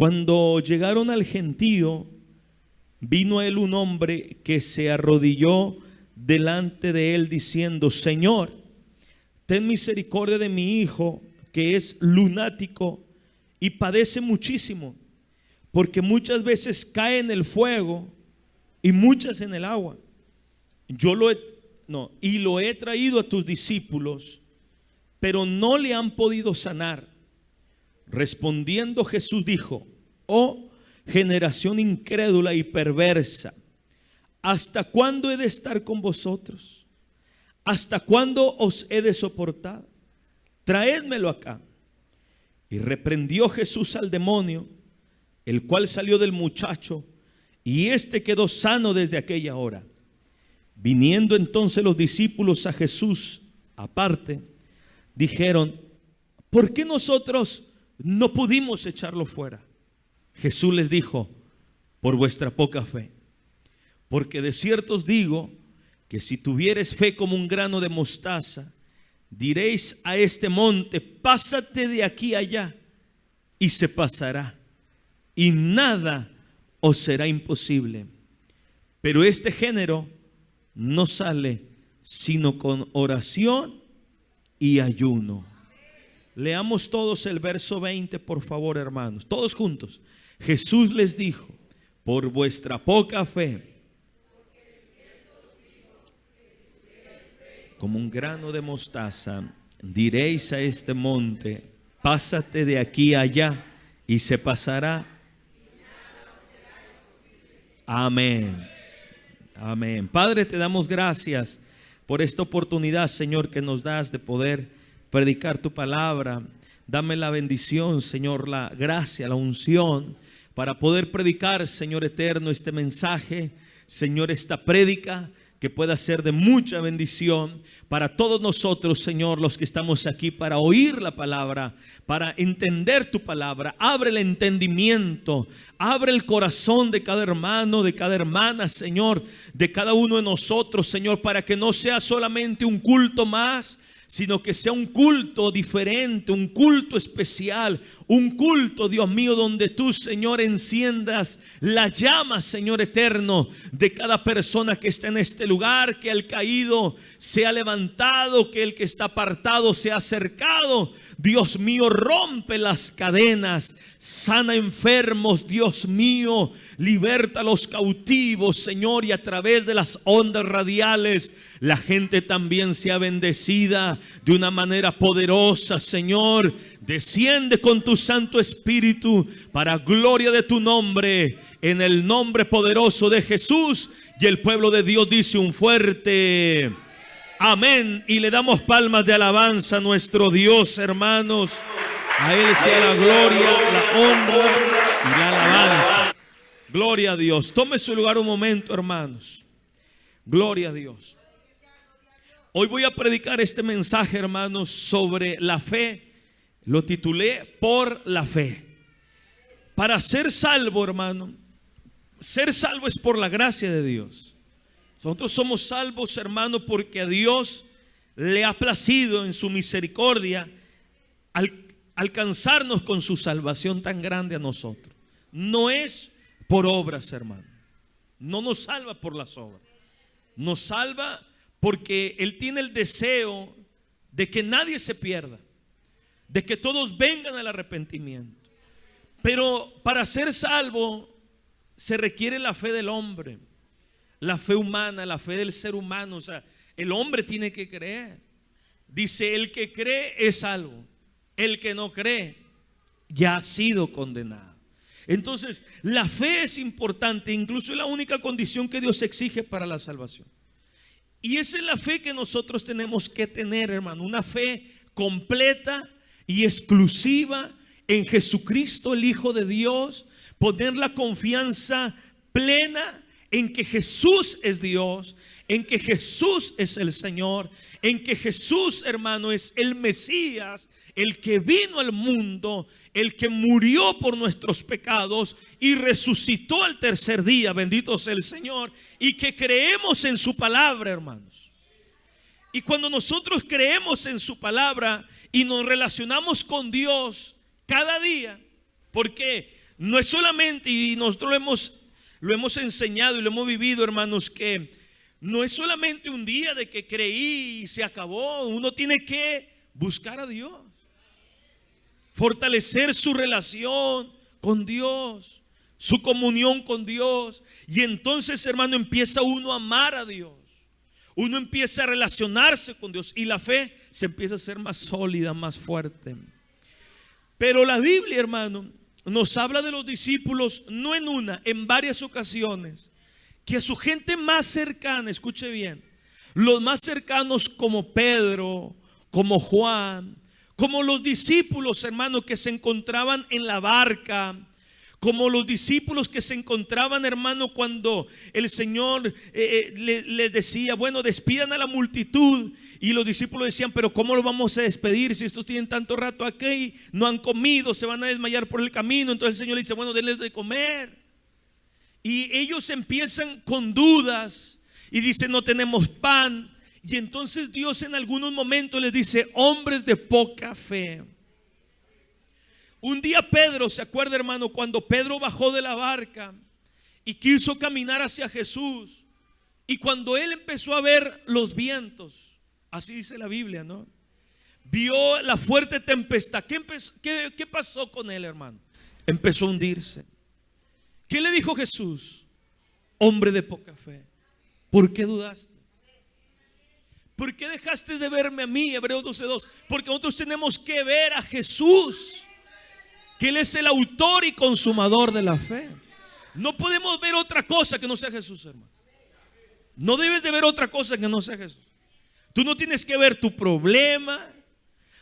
Cuando llegaron al gentío, vino a él un hombre que se arrodilló delante de él diciendo: Señor, ten misericordia de mi hijo, que es lunático y padece muchísimo, porque muchas veces cae en el fuego y muchas en el agua. Lo he traído a tus discípulos, pero no le han podido sanar. Respondiendo Jesús dijo: oh generación incrédula y perversa, ¿hasta cuándo he de estar con vosotros? ¿Hasta cuándo os he de soportar? Traédmelo acá. Y reprendió Jesús al demonio, el cual salió del muchacho, y éste quedó sano desde aquella hora. Viniendo entonces los discípulos a Jesús aparte, dijeron: ¿por qué nosotros no pudimos echarlo fuera? Jesús les dijo: por vuestra poca fe. Porque de cierto os digo que si tuviereis fe como un grano de mostaza, diréis a este monte: pásate de aquí allá, y se pasará, y nada os será imposible. Pero este género no sale sino con oración y ayuno. Leamos todos el verso 20, por favor, hermanos, todos juntos. Jesús les dijo: por vuestra poca fe, como un grano de mostaza, diréis a este monte: pásate de aquí allá, y se pasará. Amén. Amén. Padre, te damos gracias por esta oportunidad, Señor, que nos das de poder predicar tu palabra. Dame la bendición, Señor, la gracia, la unción para poder predicar, Señor eterno, este mensaje, Señor, esta prédica que pueda ser de mucha bendición para todos nosotros, Señor, los que estamos aquí para oír la palabra, para entender tu palabra. Abre el entendimiento, abre el corazón de cada hermano, de cada hermana, Señor, de cada uno de nosotros, Señor, para que no sea solamente un culto más, sino que sea un culto diferente, un culto especial, un culto, Dios mío, donde tú, Señor, enciendas la llama, Señor eterno, de cada persona que está en este lugar, que el caído sea levantado, que el que está apartado sea acercado. Dios mío, rompe las cadenas, sana enfermos, Dios mío, liberta a los cautivos, Señor, y a través de las ondas radiales la gente también sea bendecida de una manera poderosa, Señor. Desciende con tu Santo Espíritu para gloria de tu nombre, en el nombre poderoso de Jesús. Y el pueblo de Dios dice un fuerte amén. Y le damos palmas de alabanza a nuestro Dios, hermanos. A Él sea la gloria, la honra y la alabanza. Gloria a Dios. Tome su lugar un momento, hermanos. Gloria a Dios. Hoy voy a predicar este mensaje, hermanos, sobre la fe. Lo titulé por la fe. Para ser salvo, hermano, ser salvo es por la gracia de Dios. Nosotros somos salvos, hermano, porque a Dios le ha placido en su misericordia alcanzarnos con su salvación tan grande a nosotros. No es por obras, hermano. No nos salva por las obras. Nos salva porque Él tiene el deseo de que nadie se pierda, de que todos vengan al arrepentimiento. Pero para ser salvo se requiere la fe del hombre, la fe humana, la fe del ser humano. O sea, el hombre tiene que creer. Dice: el que cree es salvo, el que no cree ya ha sido condenado. Entonces la fe es importante, incluso es la única condición que Dios exige para la salvación. Y esa es la fe que nosotros tenemos que tener, hermano, una fe completa y exclusiva en Jesucristo, el Hijo de Dios. Poner la confianza plena en que Jesús es Dios, en que Jesús es el Señor, en que Jesús, hermano, es el Mesías, el que vino al mundo, el que murió por nuestros pecados y resucitó al tercer día, bendito sea el Señor, y que creemos en su palabra, hermanos. Y cuando nosotros creemos en su palabra y nos relacionamos con Dios cada día, porque no es solamente, y nosotros lo hemos enseñado y lo hemos vivido, hermanos, que no es solamente un día de que creí y se acabó. Uno tiene que buscar a Dios, fortalecer su relación con Dios, su comunión con Dios. Y entonces, hermano, empieza uno a amar a Dios. Uno empieza a relacionarse con Dios y la fe se empieza a hacer más sólida, más fuerte. Pero la Biblia, hermano, nos habla de los discípulos, no en una, en varias ocasiones, que a su gente más cercana, escuche bien, los más cercanos como Pedro, como Juan, como los discípulos, hermano, que se encontraban en la barca, como los discípulos que se encontraban, hermano, cuando el Señor les decía, bueno, despidan a la multitud. Y los discípulos decían, pero ¿cómo los vamos a despedir si estos tienen tanto rato aquí? No han comido, se van a desmayar por el camino. Entonces el Señor le dice, bueno, denles de comer. Y ellos empiezan con dudas y dicen, no tenemos pan. Y entonces Dios en algunos momentos les dice, hombres de poca fe. Un día Pedro, ¿se acuerda, hermano? Cuando Pedro bajó de la barca y quiso caminar hacia Jesús, y cuando él empezó a ver los vientos, así dice la Biblia, ¿no? Vio la fuerte tempestad. ¿Qué pasó con él, hermano? Empezó a hundirse. ¿Qué le dijo Jesús? Hombre de poca fe, ¿por qué dudaste? ¿Por qué dejaste de verme a mí? Hebreos 12:2. Porque nosotros tenemos que ver a Jesús, que Él es el autor y consumador de la fe. No podemos ver otra cosa que no sea Jesús, hermano. No debes de ver otra cosa que no sea Jesús. Tú no tienes que ver tu problema.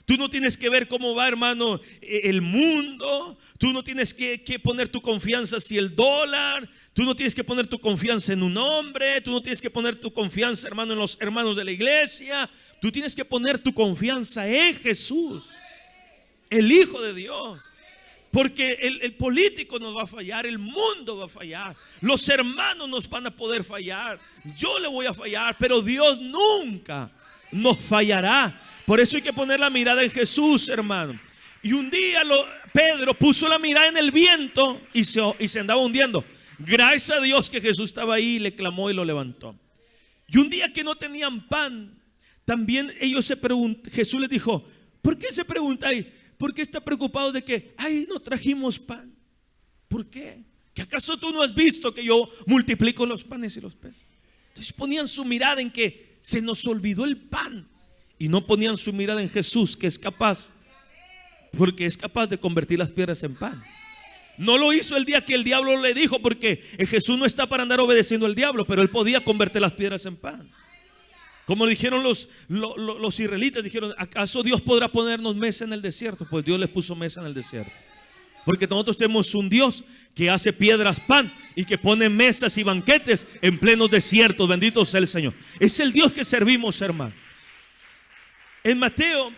Tú no tienes que ver cómo va, hermano, el mundo. Tú no tienes que poner tu confianza hacia el dólar. Tú no tienes que poner tu confianza en un hombre. Tú no tienes que poner tu confianza, hermano, en los hermanos de la iglesia. Tú tienes que poner tu confianza en Jesús, el Hijo de Dios. Porque el político nos va a fallar, el mundo va a fallar, los hermanos nos van a poder fallar, yo le voy a fallar, pero Dios nunca nos fallará. Por eso hay que poner la mirada en Jesús, hermano. Y un día Pedro puso la mirada en el viento y se andaba hundiendo. Gracias a Dios que Jesús estaba ahí, le clamó y lo levantó. Y un día que no tenían pan, también ellos se preguntaron, Jesús les dijo, ¿por qué se preguntáis? ¿Por qué está preocupado de que, ay, no trajimos pan? ¿Por qué? ¿Que acaso tú no has visto que yo multiplico los panes y los peces? Entonces ponían su mirada en que se nos olvidó el pan y no ponían su mirada en Jesús, que es capaz, porque es capaz de convertir las piedras en pan. No lo hizo el día que el diablo le dijo, porque Jesús no está para andar obedeciendo al diablo, pero él podía convertir las piedras en pan. Como dijeron los israelitas, dijeron, ¿acaso Dios podrá ponernos mesa en el desierto? Pues Dios les puso mesa en el desierto. Porque nosotros tenemos un Dios que hace piedras pan y que pone mesas y banquetes en plenos desiertos. Bendito sea el Señor. Es el Dios que servimos, hermano. En Mateo,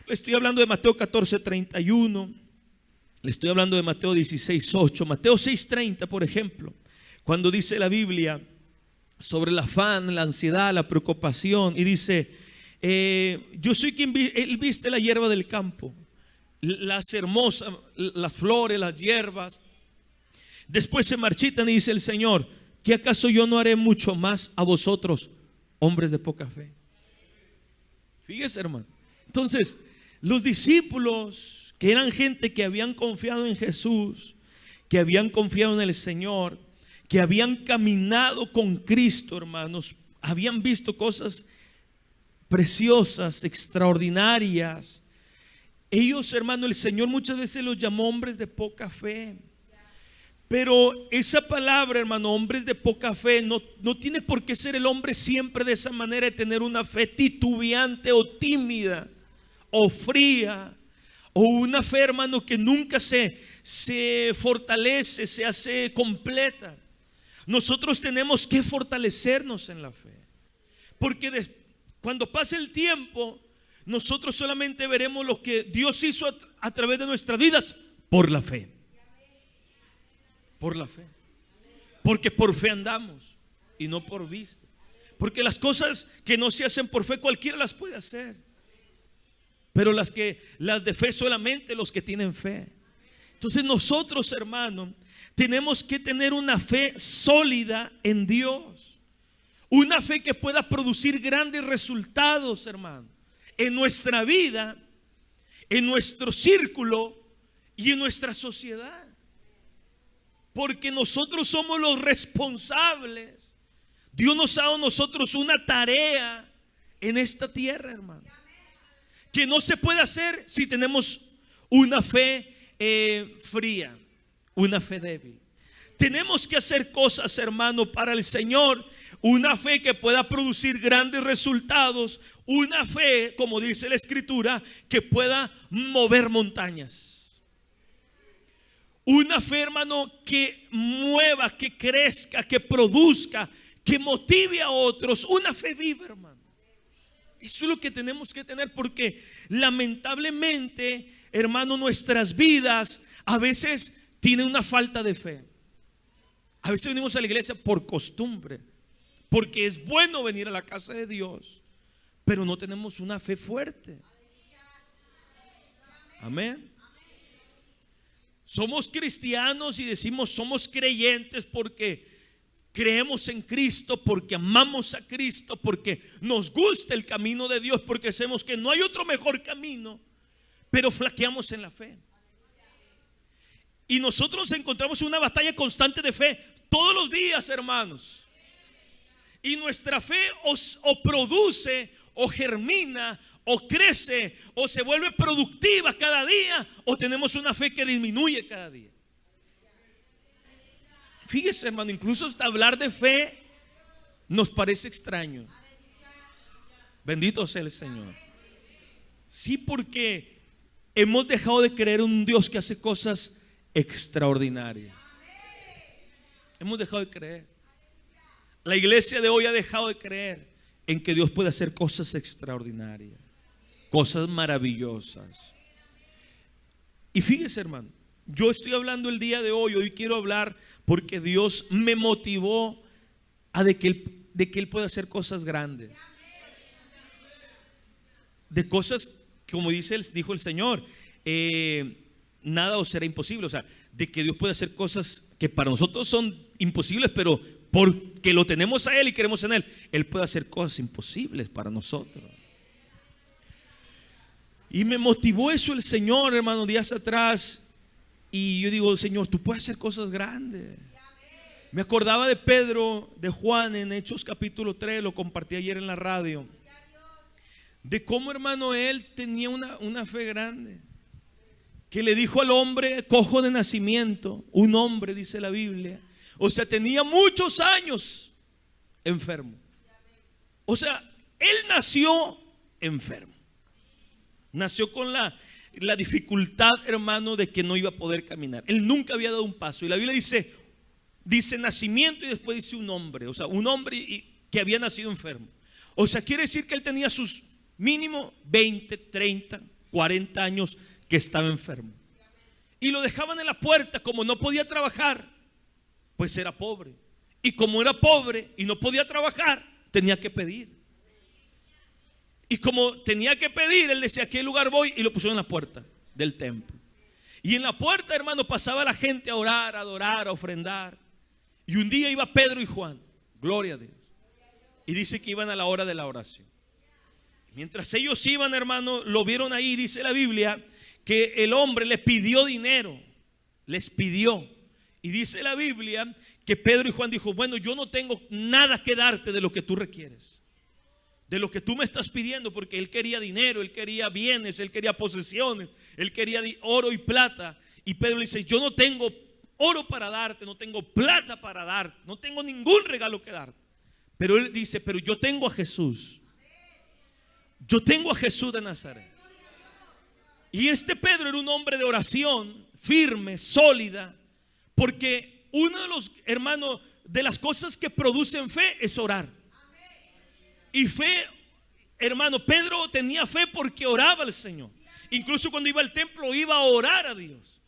le estoy hablando de Mateo 14:31. Le estoy hablando de Mateo 16:8. Mateo 6:30, por ejemplo, cuando dice la Biblia sobre el afán, la ansiedad, la preocupación, y dice, yo soy quien él viste la hierba del campo, las hermosas, las flores, las hierbas, después se marchitan, y dice el Señor, ¿qué acaso yo no haré mucho más a vosotros, hombres de poca fe? Fíjese, hermano. Entonces, los discípulos, que eran gente que habían confiado en Jesús, que habían confiado en el Señor, que habían caminado con Cristo, hermanos, habían visto cosas preciosas, extraordinarias. Ellos, hermano, el Señor muchas veces los llamó hombres de poca fe. Pero esa palabra, hermano, hombres de poca fe, no tiene por qué ser el hombre siempre de esa manera, de tener una fe titubeante o tímida o fría, o una fe, hermano, que nunca se fortalece, se hace completa. Nosotros tenemos que fortalecernos en la fe, porque cuando pase el tiempo, nosotros solamente veremos lo que Dios hizo a través de nuestras vidas por la fe. Por la fe. Porque por fe andamos y no por vista. Porque las cosas que no se hacen por fe, cualquiera las puede hacer, pero las de fe solamente los que tienen fe. Entonces nosotros, hermano, tenemos que tener una fe sólida en Dios. Una fe que pueda producir grandes resultados, hermano, en nuestra vida, en nuestro círculo y en nuestra sociedad. Porque nosotros somos los responsables. Dios nos ha dado a nosotros una tarea en esta tierra, hermano, que no se puede hacer si tenemos una fe fría, una fe débil. Tenemos que hacer cosas, hermano, para el Señor. Una fe que pueda producir grandes resultados. Una fe, como dice la Escritura, que pueda mover montañas. Una fe, hermano, que mueva, que crezca, que produzca, que motive a otros. Una fe viva, hermano. Eso es lo que tenemos que tener, porque lamentablemente, hermano, nuestras vidas a veces tienen una falta de fe. A veces venimos a la iglesia por costumbre, porque es bueno venir a la casa de Dios, pero no tenemos una fe fuerte. Amén. Somos cristianos y decimos somos creyentes porque creemos en Cristo, porque amamos a Cristo, porque nos gusta el camino de Dios, porque sabemos que no hay otro mejor camino, pero flaqueamos en la fe. Y nosotros nos encontramos en una batalla constante de fe todos los días, hermanos. Y nuestra fe o produce, o germina, o crece, o se vuelve productiva cada día, o tenemos una fe que disminuye cada día. Fíjese, hermano, incluso hasta hablar de fe nos parece extraño. Bendito sea el Señor. Sí, porque hemos dejado de creer en un Dios que hace cosas extraordinarias. Hemos dejado de creer. La iglesia de hoy ha dejado de creer en que Dios puede hacer cosas extraordinarias, cosas maravillosas. Y fíjese, hermano, yo estoy hablando el día de hoy quiero hablar porque Dios me motivó a de que Él pueda hacer cosas grandes, de cosas como dijo el Señor, nada os será imposible. O sea, de que Dios puede hacer cosas que para nosotros son imposibles, pero porque lo tenemos a Él y creemos en Él, Él puede hacer cosas imposibles para nosotros. Y me motivó eso el Señor, hermano, días atrás. Y yo digo, Señor, tú puedes hacer cosas grandes. Me acordaba de Pedro, de Juan en Hechos capítulo 3, lo compartí ayer en la radio, de cómo, hermano, él tenía una fe grande, que le dijo al hombre cojo de nacimiento, un hombre, dice la Biblia, o sea, tenía muchos años enfermo. O sea, él nació enfermo, nació con la dificultad, hermano, de que no iba a poder caminar. Él nunca había dado un paso. Y la Biblia dice nacimiento y después dice un hombre. O sea, un hombre que había nacido enfermo. O sea, quiere decir que él tenía sus mínimo 20, 30, 40 años que estaba enfermo. Y lo dejaban en la puerta. Como no podía trabajar, pues era pobre. Y como era pobre y no podía trabajar, tenía que pedir. Y como tenía que pedir, él decía, ¿a qué lugar voy? Y lo pusieron en la puerta del templo. Y en la puerta, hermano, pasaba la gente a orar, a adorar, a ofrendar. Y un día iba Pedro y Juan, gloria a Dios. Y dice que iban a la hora de la oración. Mientras ellos iban, hermano, lo vieron ahí. Dice la Biblia que el hombre le pidió dinero, les pidió. Y dice la Biblia que Pedro y Juan dijo, bueno, yo no tengo nada que darte de lo que tú requieres, de lo que tú me estás pidiendo, porque él quería dinero, él quería bienes, él quería posesiones, él quería oro y plata. Y Pedro le dice, yo no tengo oro para darte, no tengo plata para darte, no tengo ningún regalo que darte. Pero él dice, pero yo tengo a Jesús. Yo tengo a Jesús de Nazaret. Y este Pedro era un hombre de oración firme, sólida, porque uno de los hermanos de las cosas que producen fe es orar. Y fe, hermano, Pedro tenía fe porque oraba al Señor. Incluso cuando iba al templo iba a orar a Dios.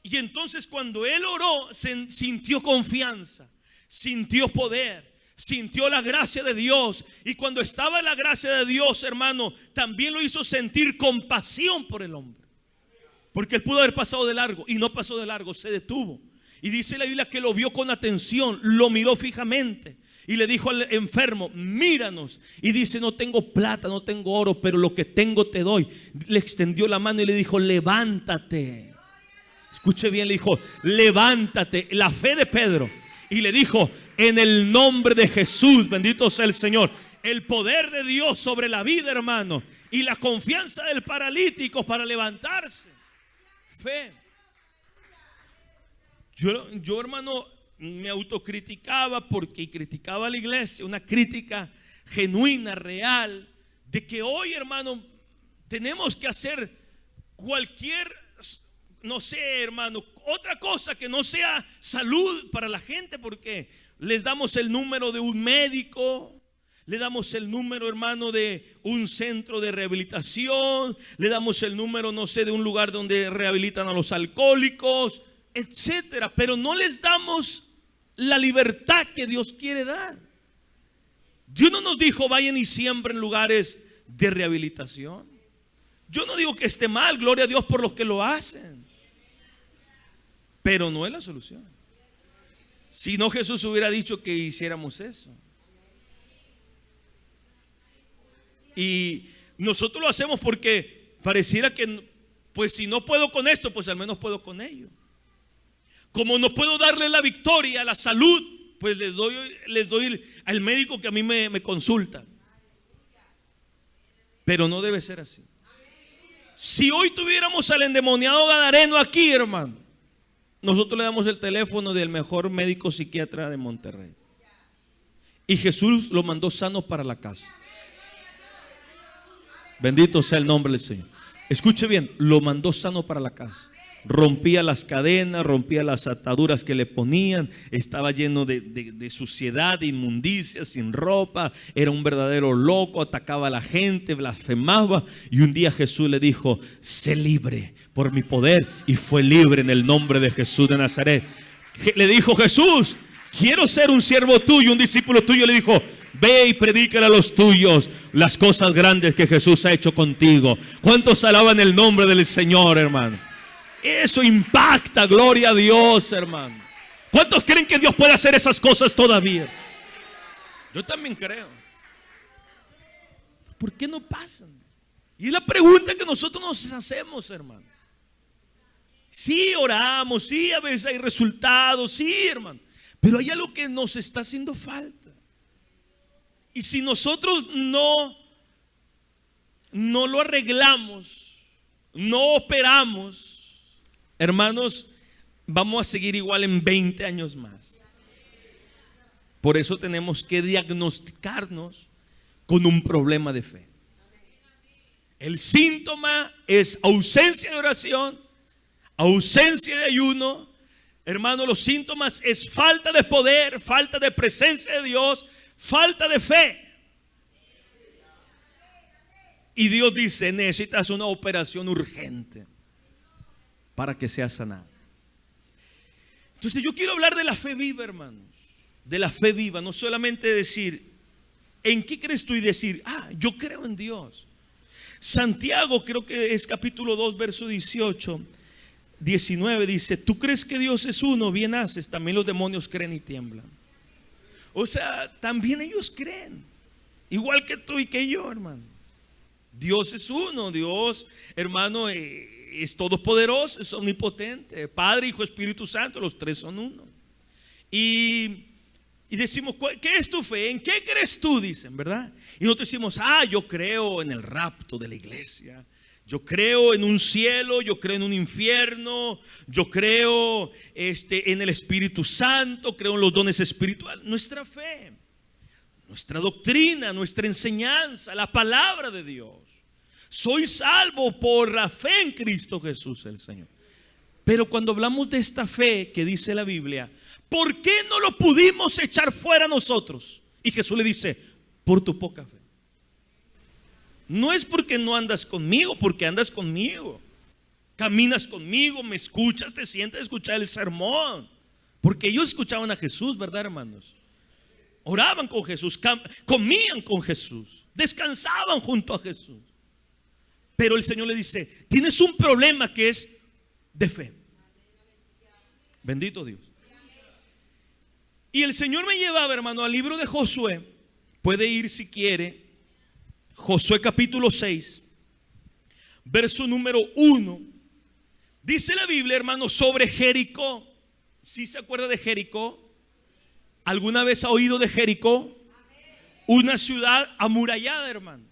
Y entonces cuando él oró, sintió confianza, sintió poder, sintió la gracia de Dios. Y cuando estaba en la gracia de Dios, hermano, también lo hizo sentir compasión por el hombre. Porque él pudo haber pasado de largo y no pasó de largo, se detuvo. Y dice la Biblia que lo vio con atención, lo miró fijamente y le dijo al enfermo: míranos. Y dice: no tengo plata, no tengo oro, pero lo que tengo te doy. Le extendió la mano y le dijo: levántate. Escuche bien, le dijo: levántate. La fe de Pedro. Y le dijo: en el nombre de Jesús, bendito sea el Señor. El poder de Dios sobre la vida, hermano, y la confianza del paralítico para levantarse. Fe. Yo, hermano, me autocriticaba porque criticaba a la iglesia, una crítica genuina, real, de que hoy, hermano, tenemos que hacer cualquier, no sé, hermano, otra cosa que no sea salud para la gente, porque les damos el número de un médico, le damos el número, hermano, de un centro de rehabilitación, le damos el número, no sé, de un lugar donde rehabilitan a los alcohólicos, etcétera, pero no les damos la libertad que Dios quiere dar. Dios no nos dijo: vayan y siembren lugares de rehabilitación. Yo no digo que esté mal, gloria a Dios por los que lo hacen, pero no es la solución. Si no, Jesús hubiera dicho que hiciéramos eso. Y nosotros lo hacemos porque pareciera que, pues si no puedo con esto, pues al menos puedo con ello. Como no puedo darle la victoria, la salud, pues les doy al médico que a mí me consulta. Pero no debe ser así. Si hoy tuviéramos al endemoniado gadareno aquí, hermano, nosotros le damos el teléfono del mejor médico psiquiatra de Monterrey. Y Jesús lo mandó sano para la casa. Bendito sea el nombre del Señor. Escuche bien, lo mandó sano para la casa. Rompía las cadenas, rompía las ataduras que le ponían. Estaba lleno de suciedad, de inmundicia, sin ropa. Era un verdadero loco, atacaba a la gente, blasfemaba. Y un día Jesús le dijo: sé libre por mi poder. Y fue libre en el nombre de Jesús de Nazaret. Le dijo Jesús: quiero ser un siervo tuyo, un discípulo tuyo. Le dijo: ve y predícale a los tuyos las cosas grandes que Jesús ha hecho contigo. ¿Cuántos alaban el nombre del Señor, hermano? Eso impacta, gloria a Dios, hermano. ¿Cuántos creen que Dios puede hacer esas cosas todavía? Yo también creo. ¿Por qué no pasan? Y es la pregunta que nosotros nos hacemos, hermano. Sí, oramos, sí, a veces hay resultados, sí, hermano, pero hay algo que nos está haciendo falta. Y si nosotros no lo arreglamos, no operamos, hermanos, vamos a seguir igual en 20 años más. Por eso tenemos que diagnosticarnos con un problema de fe. El síntoma es ausencia de oración, ausencia de ayuno. Hermano, los síntomas es falta de poder, falta de presencia de Dios, falta de fe. Y Dios dice: necesitas una operación urgente para que sea sanado. Entonces yo quiero hablar de la fe viva, hermanos. De la fe viva, no solamente decir ¿en qué crees tú? Y decir: yo creo en Dios. Santiago, creo que es capítulo 2, verso 18, 19, dice: tú crees que Dios es uno, bien haces, también los demonios creen y tiemblan. O sea, también ellos creen, igual que tú y que yo, hermano. Dios es uno, Dios, hermano, es todopoderoso, es omnipotente, Padre, Hijo, Espíritu Santo, los tres son uno. Y decimos: ¿qué es tu fe? ¿En qué crees tú? Dicen, ¿verdad? Y nosotros decimos: yo creo en el rapto de la iglesia, yo creo en un cielo, yo creo en un infierno, yo creo en el Espíritu Santo, creo en los dones espirituales. Nuestra fe, nuestra doctrina, nuestra enseñanza, la palabra de Dios. Soy salvo por la fe en Cristo Jesús el Señor. Pero cuando hablamos de esta fe que dice la Biblia, ¿por qué no lo pudimos echar fuera nosotros? Y Jesús le dice: por tu poca fe. No es porque no andas conmigo, porque andas conmigo, caminas conmigo, me escuchas, te sientas a escuchar el sermón. Porque ellos escuchaban a Jesús, ¿verdad, hermanos? Oraban con Jesús, comían con Jesús, descansaban junto a Jesús. Pero el Señor le dice: tienes un problema, que es de fe. Bendito Dios. Y el Señor me llevaba, hermano, al libro de Josué. Puede ir si quiere. Josué capítulo 6, verso número 1. Dice la Biblia, hermano, sobre Jericó. ¿Sí se acuerda de Jericó? ¿Alguna vez ha oído de Jericó? Una ciudad amurallada, hermanos.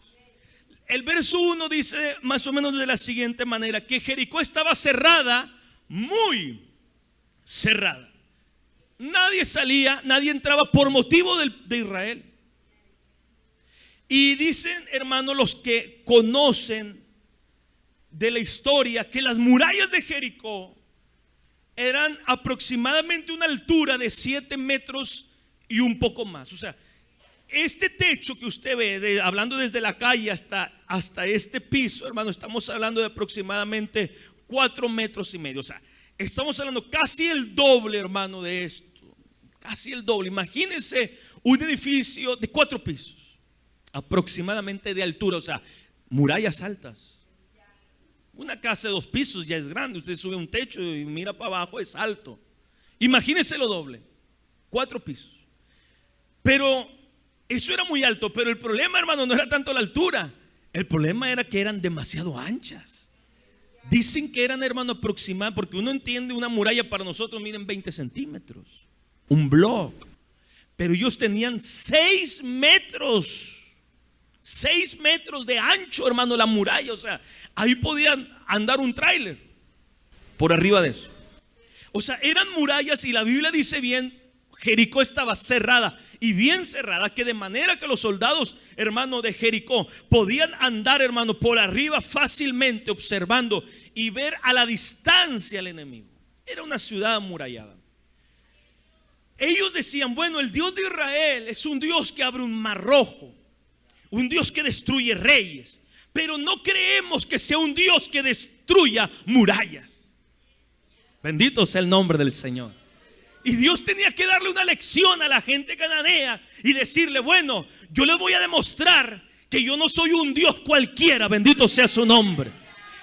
El verso 1 dice más o menos de la siguiente manera: que Jericó estaba cerrada, muy cerrada. Nadie salía, nadie entraba por motivo de Israel. Y dicen, hermanos, los que conocen de la historia, que las murallas de Jericó eran aproximadamente una altura de 7 metros y un poco más. O sea, este techo que usted ve, hablando desde la calle hasta este piso, hermano, estamos hablando de aproximadamente 4 metros y medio. O sea, estamos hablando casi el doble, hermano, de esto. Casi el doble. Imagínense un edificio de 4 pisos aproximadamente de altura. O sea, murallas altas. Una casa de 2 pisos ya es grande. Usted sube un techo y mira para abajo, es alto. Imagínense lo doble, 4 pisos. Pero eso era muy alto. Pero el problema, hermano, no era tanto la altura. El problema era que eran demasiado anchas. Dicen que eran, hermano, aproximadamente, porque uno entiende una muralla para nosotros, miren, 20 centímetros. Un bloque. Pero ellos tenían 6 metros. 6 metros de ancho, hermano, la muralla. O sea, ahí podían andar un tráiler por arriba de eso. O sea, eran murallas, y la Biblia dice bien, Jericó estaba cerrada, y bien cerrada, que de manera que los soldados, hermano, de Jericó podían andar, hermano, por arriba fácilmente, observando y ver a la distancia al enemigo. Era una ciudad amurallada. Ellos decían, bueno, el Dios de Israel es un Dios que abre un mar rojo, un Dios que destruye reyes, pero no creemos que sea un Dios que destruya murallas. Bendito sea el nombre del Señor. Y Dios tenía que darle una lección a la gente cananea y decirle, bueno, yo les voy a demostrar que yo no soy un Dios cualquiera, bendito sea su nombre.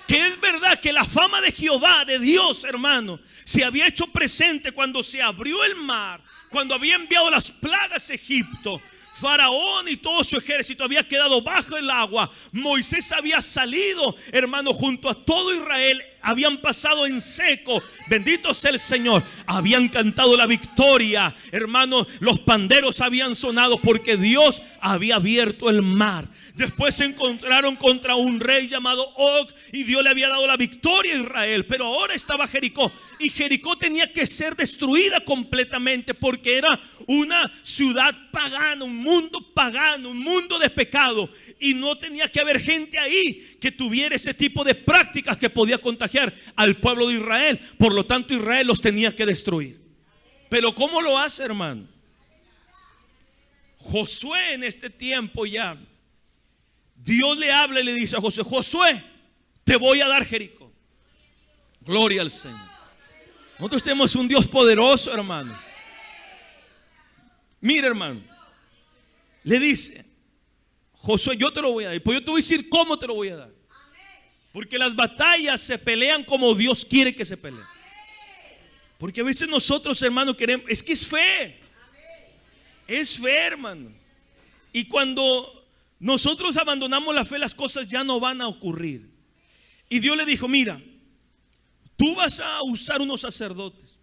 Que es verdad que la fama de Jehová, de Dios, hermano, se había hecho presente cuando se abrió el mar, cuando había enviado las plagas a Egipto. Faraón y todo su ejército había quedado bajo el agua. Moisés había salido, hermano, junto a todo Israel. Habían pasado en seco. Bendito sea el Señor. Habían cantado la victoria, hermano. Los panderos habían sonado porque Dios había abierto el mar. Después se encontraron contra un rey llamado Og, y Dios le había dado la victoria a Israel. Pero ahora estaba Jericó, y Jericó tenía que ser destruida completamente, porque era una ciudad pagana, un mundo pagano, un mundo de pecado. Y no tenía que haber gente ahí que tuviera ese tipo de prácticas que podía contagiar al pueblo de Israel. Por lo tanto, Israel los tenía que destruir. Pero ¿cómo lo hace, hermano? Josué, en este tiempo ya, Dios le habla y le dice a Josué, Josué, te voy a dar Jericó. Gloria al Señor. Nosotros tenemos un Dios poderoso, hermano. Mira, hermano, le dice, Josué, yo te lo voy a dar. Pues yo te voy a decir cómo te lo voy a dar. Porque las batallas se pelean como Dios quiere que se peleen. Porque a veces nosotros, hermano, queremos, es que es fe. Es fe, hermano. Y cuando nosotros abandonamos la fe, las cosas ya no van a ocurrir. Y Dios le dijo, mira, tú vas a usar unos sacerdotes,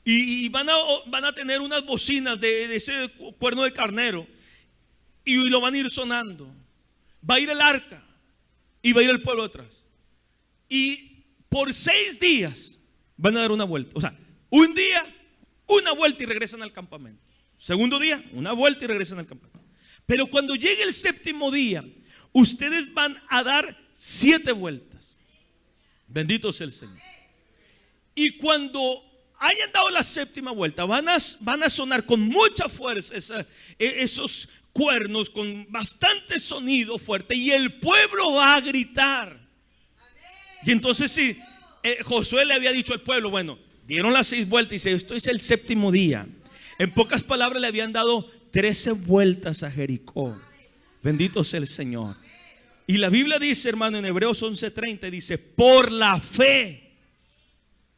y van a tener unas bocinas de ese cuerno de carnero, y lo van a ir sonando. Va a ir el arca y va a ir el pueblo atrás. Y por 6 días van a dar una vuelta. O sea, un día, una vuelta y regresan al campamento. Segundo día, una vuelta y regresan al campamento. Pero cuando llegue el 7º día, ustedes van a dar 7 vueltas. Bendito sea el Señor. Y cuando hayan dado la 7ª vuelta, van a sonar con mucha fuerza esos cuernos, con bastante sonido fuerte, y el pueblo va a gritar. Y entonces sí, Josué le había dicho al pueblo, bueno, dieron las 6 vueltas y dice, esto es el 7º día. En pocas palabras, le habían dado 13 vueltas a Jericó. Bendito sea el Señor. Y la Biblia dice, hermano, en Hebreos 11:30, dice, por la fe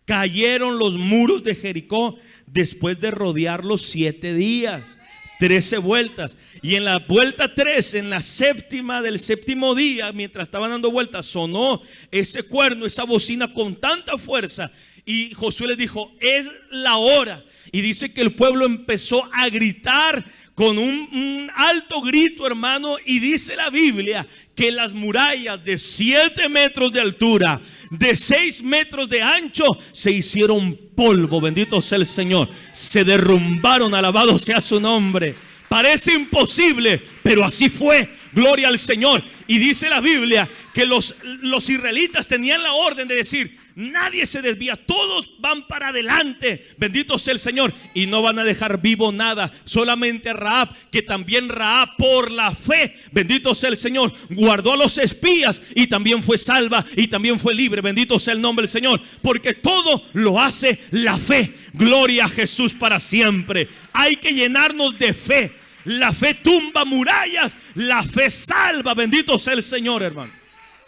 cayeron los muros de Jericó después de rodearlos 7 días, 13 vueltas. Y en la vuelta 3, en la séptima del séptimo día, mientras estaban dando vueltas, sonó ese cuerno, esa bocina con tanta fuerza. Y Josué les dijo: es la hora. Y dice que el pueblo empezó a gritar con un alto grito, hermano. Y dice la Biblia que las murallas de 7 metros de altura, de 6 metros de ancho, se hicieron polvo. Bendito sea el Señor. Se derrumbaron, alabado sea su nombre. Parece imposible, pero así fue. Gloria al Señor. Y dice la Biblia que los israelitas tenían la orden de decir: nadie se desvía, todos van para adelante. Bendito sea el Señor. Y no van a dejar vivo nada, solamente Rahab, que también Rahab, por la fe, bendito sea el Señor, guardó a los espías y también fue salva y también fue libre. Bendito sea el nombre del Señor, porque todo lo hace la fe. Gloria a Jesús para siempre. Hay que llenarnos de fe. La fe tumba murallas, la fe salva. Bendito sea el Señor, hermano.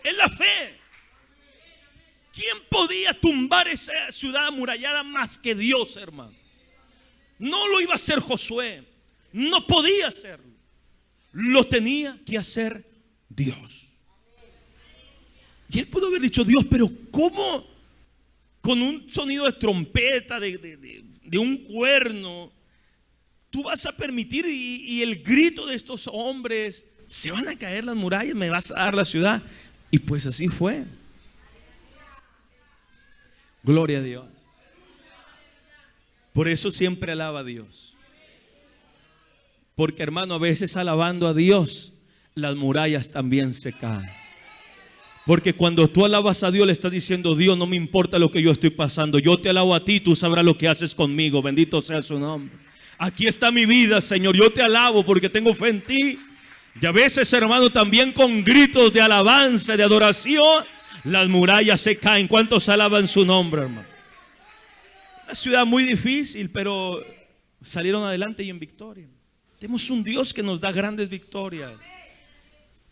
Es la fe. ¿Quién podía tumbar esa ciudad amurallada más que Dios, hermano? No lo iba a hacer Josué. No podía hacerlo. Lo tenía que hacer Dios. Y él pudo haber dicho: Dios, pero ¿cómo? Con un sonido de trompeta, de un cuerno, tú vas a permitir y el grito de estos hombres, se van a caer las murallas, me vas a dar la ciudad. Y pues así fue. Gloria a Dios. Por eso siempre alaba a Dios. Porque, hermano, a veces alabando a Dios, las murallas también se caen. Porque cuando tú alabas a Dios, le estás diciendo: Dios, no me importa lo que yo estoy pasando, yo te alabo a ti, tú sabrás lo que haces conmigo. Bendito sea su nombre. Aquí está mi vida, Señor, yo te alabo porque tengo fe en ti. Y a veces, hermano, también con gritos de alabanza, de adoración, las murallas se caen. ¿Cuántos alaban su nombre, hermano? Una ciudad muy difícil, pero salieron adelante y en victoria. Tenemos un Dios que nos da grandes victorias.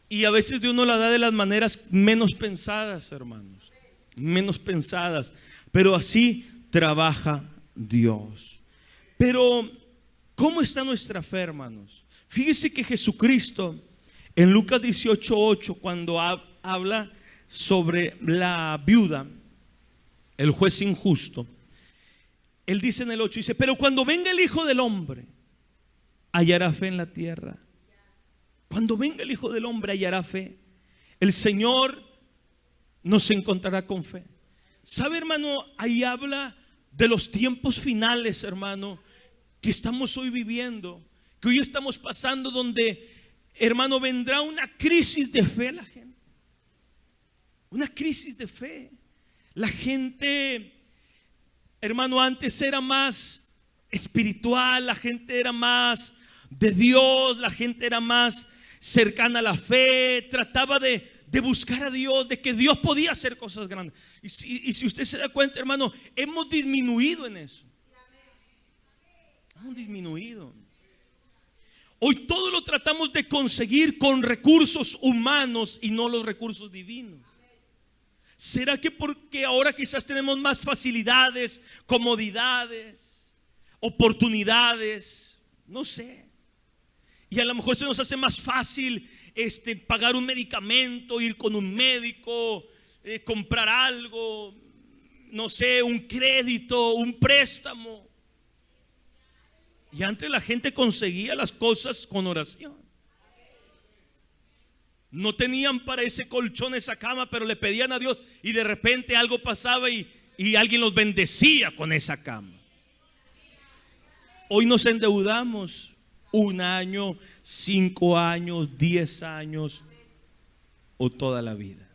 Y a veces Dios nos la da de las maneras menos pensadas, hermanos. Menos pensadas. Pero así trabaja Dios. Pero ¿cómo está nuestra fe, hermanos? Fíjese que Jesucristo en Lucas 18:8, cuando habla sobre la viuda, el juez injusto, él dice en el 8, dice: pero cuando venga el Hijo del Hombre, hallará fe en la tierra. Cuando venga el Hijo del Hombre, hallará fe. El Señor nos encontrará con fe. ¿Sabe, hermano? Ahí habla de los tiempos finales, hermano, que estamos hoy viviendo, que hoy estamos pasando, donde, hermano, vendrá una crisis de fe la gente. Una crisis de fe. La gente, hermano, antes era más espiritual, la gente era más de Dios, la gente era más cercana a la fe, trataba de buscar a Dios, de que Dios podía hacer cosas grandes. Y si usted se da cuenta, hermano, hemos disminuido en eso. Hemos disminuido. Hoy todo lo tratamos de conseguir con recursos humanos y no los recursos divinos. ¿Será que porque ahora quizás tenemos más facilidades, comodidades, oportunidades? No sé. Y a lo mejor se nos hace más fácil pagar un medicamento, ir con un médico, comprar algo, no sé, un crédito, un préstamo. Y antes la gente conseguía las cosas con oración. No tenían para ese colchón, esa cama, pero le pedían a Dios, y de repente algo pasaba y alguien los bendecía con esa cama. Hoy nos endeudamos 1 año, 5 años, 10 años o toda la vida.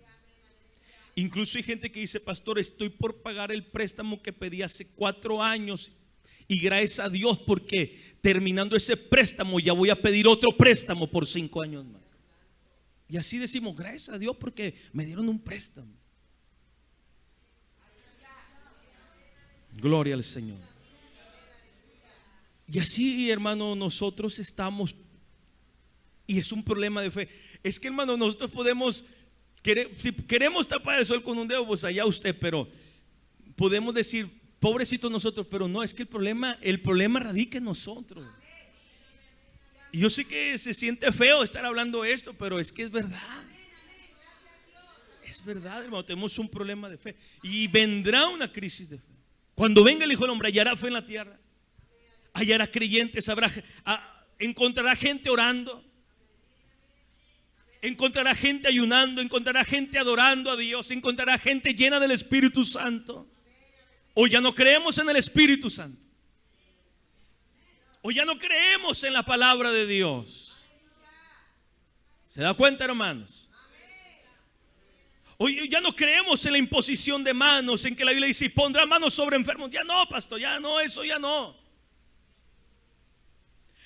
Incluso hay gente que dice: pastor, estoy por pagar el préstamo que pedí hace 4 años, y gracias a Dios, porque terminando ese préstamo ya voy a pedir otro préstamo por 5 años más. Y así decimos: gracias a Dios porque me dieron un préstamo. Gloria al Señor. Y así, hermano, nosotros estamos. Y es un problema de fe. Es que, hermano, nosotros podemos si queremos tapar el sol con un dedo, pues allá usted, pero podemos decir, pobrecitos nosotros, pero no, es que el problema radica en nosotros. Y yo sé que se siente feo estar hablando esto, pero es que es verdad. Es verdad, hermano, tenemos un problema de fe. Y vendrá una crisis de fe. Cuando venga el Hijo del Hombre, hallará fe en la tierra. Hallará creyentes, encontrará gente orando. Encontrará gente ayunando, encontrará gente adorando a Dios, encontrará gente llena del Espíritu Santo. O ya no creemos en el Espíritu Santo. O ya no creemos en la palabra de Dios. ¿Se da cuenta, hermanos? O ya no creemos en la imposición de manos, en que la Biblia dice, pondrá manos sobre enfermos. Ya no, pastor, ya no, eso ya no.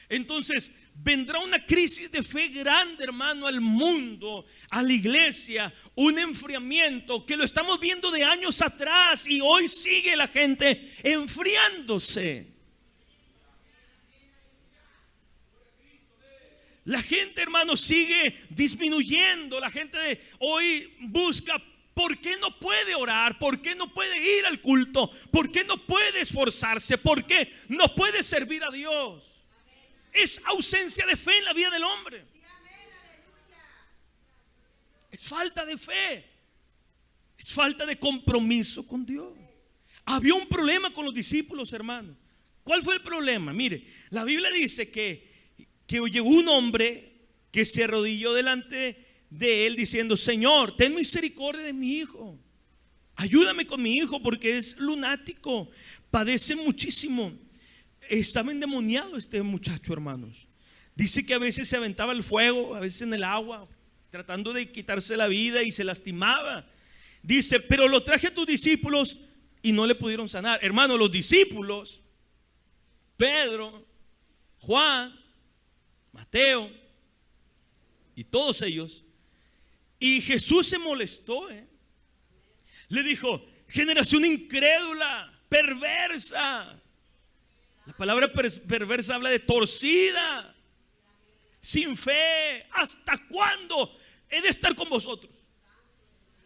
Entonces vendrá una crisis de fe grande, hermano, al mundo, a la iglesia, un enfriamiento que lo estamos viendo de años atrás y hoy sigue la gente enfriándose. La gente, hermano, sigue disminuyendo. La gente de hoy busca, ¿por qué no puede orar? ¿Por qué no puede ir al culto? ¿Por qué no puede esforzarse? ¿Por qué no puede servir a Dios? Es ausencia de fe en la vida del hombre. Es falta de fe. Es falta de compromiso con Dios. Había un problema con los discípulos, hermano. ¿Cuál fue el problema? Mire, la Biblia dice que llegó un hombre que se arrodilló delante de él diciendo, Señor, ten misericordia de mi hijo. Ayúdame con mi hijo porque es lunático, padece muchísimo. Estaba endemoniado este muchacho, hermanos. Dice que a veces se aventaba el fuego, a veces en el agua, tratando de quitarse la vida y se lastimaba. Dice, pero lo traje a tus discípulos y no le pudieron sanar. Hermano, los discípulos, Pedro, Juan, Mateo y todos ellos. Y Jesús se molestó, le dijo, generación incrédula, perversa. La palabra perversa habla de torcida, sin fe. ¿Hasta cuándo he de estar con vosotros?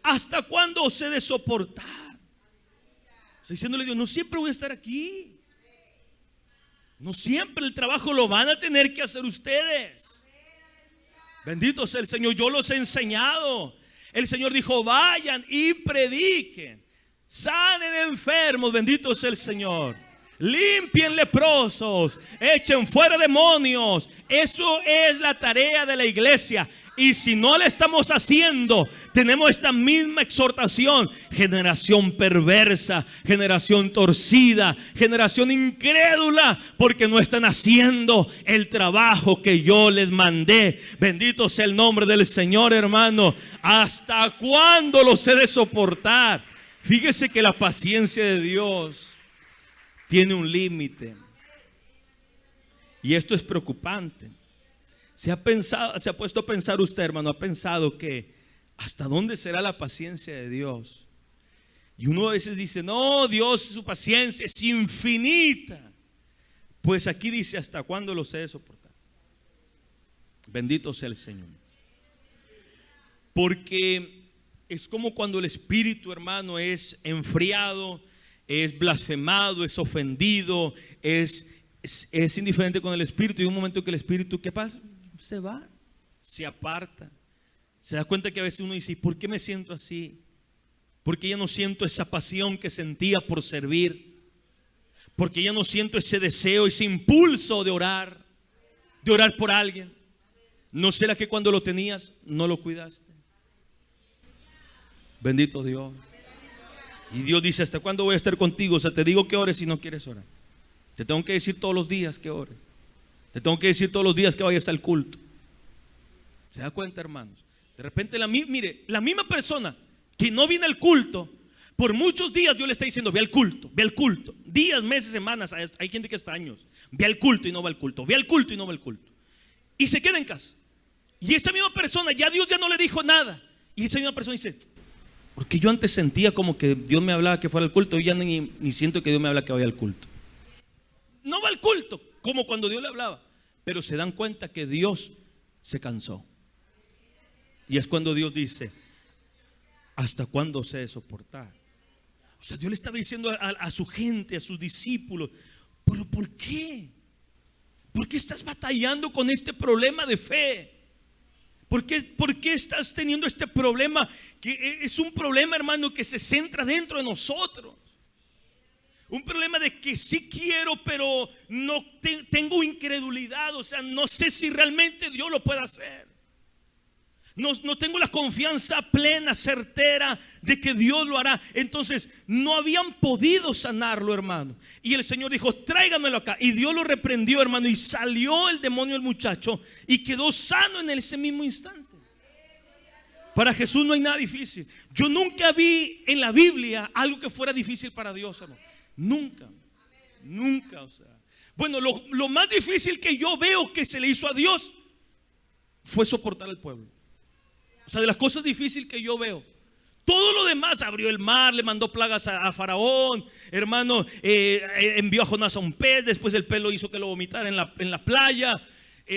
¿Hasta cuándo os he de soportar? Está diciéndole Dios, no siempre voy a estar aquí. No siempre el trabajo lo van a tener que hacer ustedes. Bendito sea el Señor, yo los he enseñado. El Señor dijo, vayan y prediquen, sanen enfermos, bendito sea el Señor, limpien leprosos, echen fuera demonios. Eso es la tarea de la iglesia. Y si no la estamos haciendo, tenemos esta misma exhortación: generación perversa, generación torcida, generación incrédula, porque no están haciendo el trabajo que yo les mandé. Bendito sea el nombre del Señor, hermano. ¿Hasta cuándo los he de soportar? Fíjese que la paciencia de Dios tiene un límite. Y esto es preocupante. Se ha puesto a pensar usted, hermano, ha pensado que ¿hasta dónde será la paciencia de Dios? Y uno a veces dice, no, Dios, su paciencia es infinita. Pues aquí dice, ¿hasta cuándo los he de soportar? Bendito sea el Señor. Porque es como cuando el espíritu, hermano, es enfriado, es blasfemado, es ofendido, es indiferente con el espíritu. Y un momento que el espíritu, ¿qué pasa? Se va, se aparta. Se da cuenta que a veces uno dice, ¿por qué me siento así? ¿Por qué ya no siento esa pasión que sentía por servir? ¿Por qué ya no siento ese deseo, ese impulso de orar por alguien? ¿No será que cuando lo tenías no lo cuidaste? Bendito Dios. Y Dios dice, ¿hasta cuándo voy a estar contigo? O sea, te digo que ores si no quieres orar. Te tengo que decir todos los días que ores. Te tengo que decir todos los días que vayas al culto. ¿Se da cuenta, hermanos? De repente, mire, la misma persona que no viene al culto, por muchos días Dios le está diciendo, ve al culto, ve al culto. Días, meses, semanas, hay gente que hasta años. Ve al culto y no va al culto, ve al culto y no va al culto. Y se queda en casa. Y esa misma persona, ya Dios ya no le dijo nada. Y esa misma persona dice, porque yo antes sentía como que Dios me hablaba que fuera al culto, hoy ya ni siento que Dios me habla que vaya al culto. No va al culto como cuando Dios le hablaba, pero se dan cuenta que Dios se cansó. Y es cuando Dios dice, ¿hasta cuándo se de soportar? O sea, Dios le estaba diciendo a su gente, a sus discípulos, pero ¿por qué? ¿Por qué estás batallando con este problema de fe? ¿Por qué estás teniendo este problema? Que es un problema, hermano, que se centra dentro de nosotros. Un problema de que sí quiero, pero no tengo incredulidad. O sea, no sé si realmente Dios lo puede hacer. No tengo la confianza plena, certera de que Dios lo hará. Entonces no habían podido sanarlo, hermano. Y el Señor dijo, tráiganmelo acá. Y Dios lo reprendió, hermano. Y salió el demonio del muchacho y quedó sano en ese mismo instante. Para Jesús no hay nada difícil. Yo nunca vi en la Biblia algo que fuera difícil para Dios, hermano. Nunca, o sea. Bueno, lo más difícil que yo veo que se le hizo a Dios fue soportar al pueblo. O sea, de las cosas difíciles que yo veo. Todo lo demás, abrió el mar, le mandó plagas a Faraón, hermano, envió a Jonás a un pez, después el pez lo hizo que lo vomitara en la playa,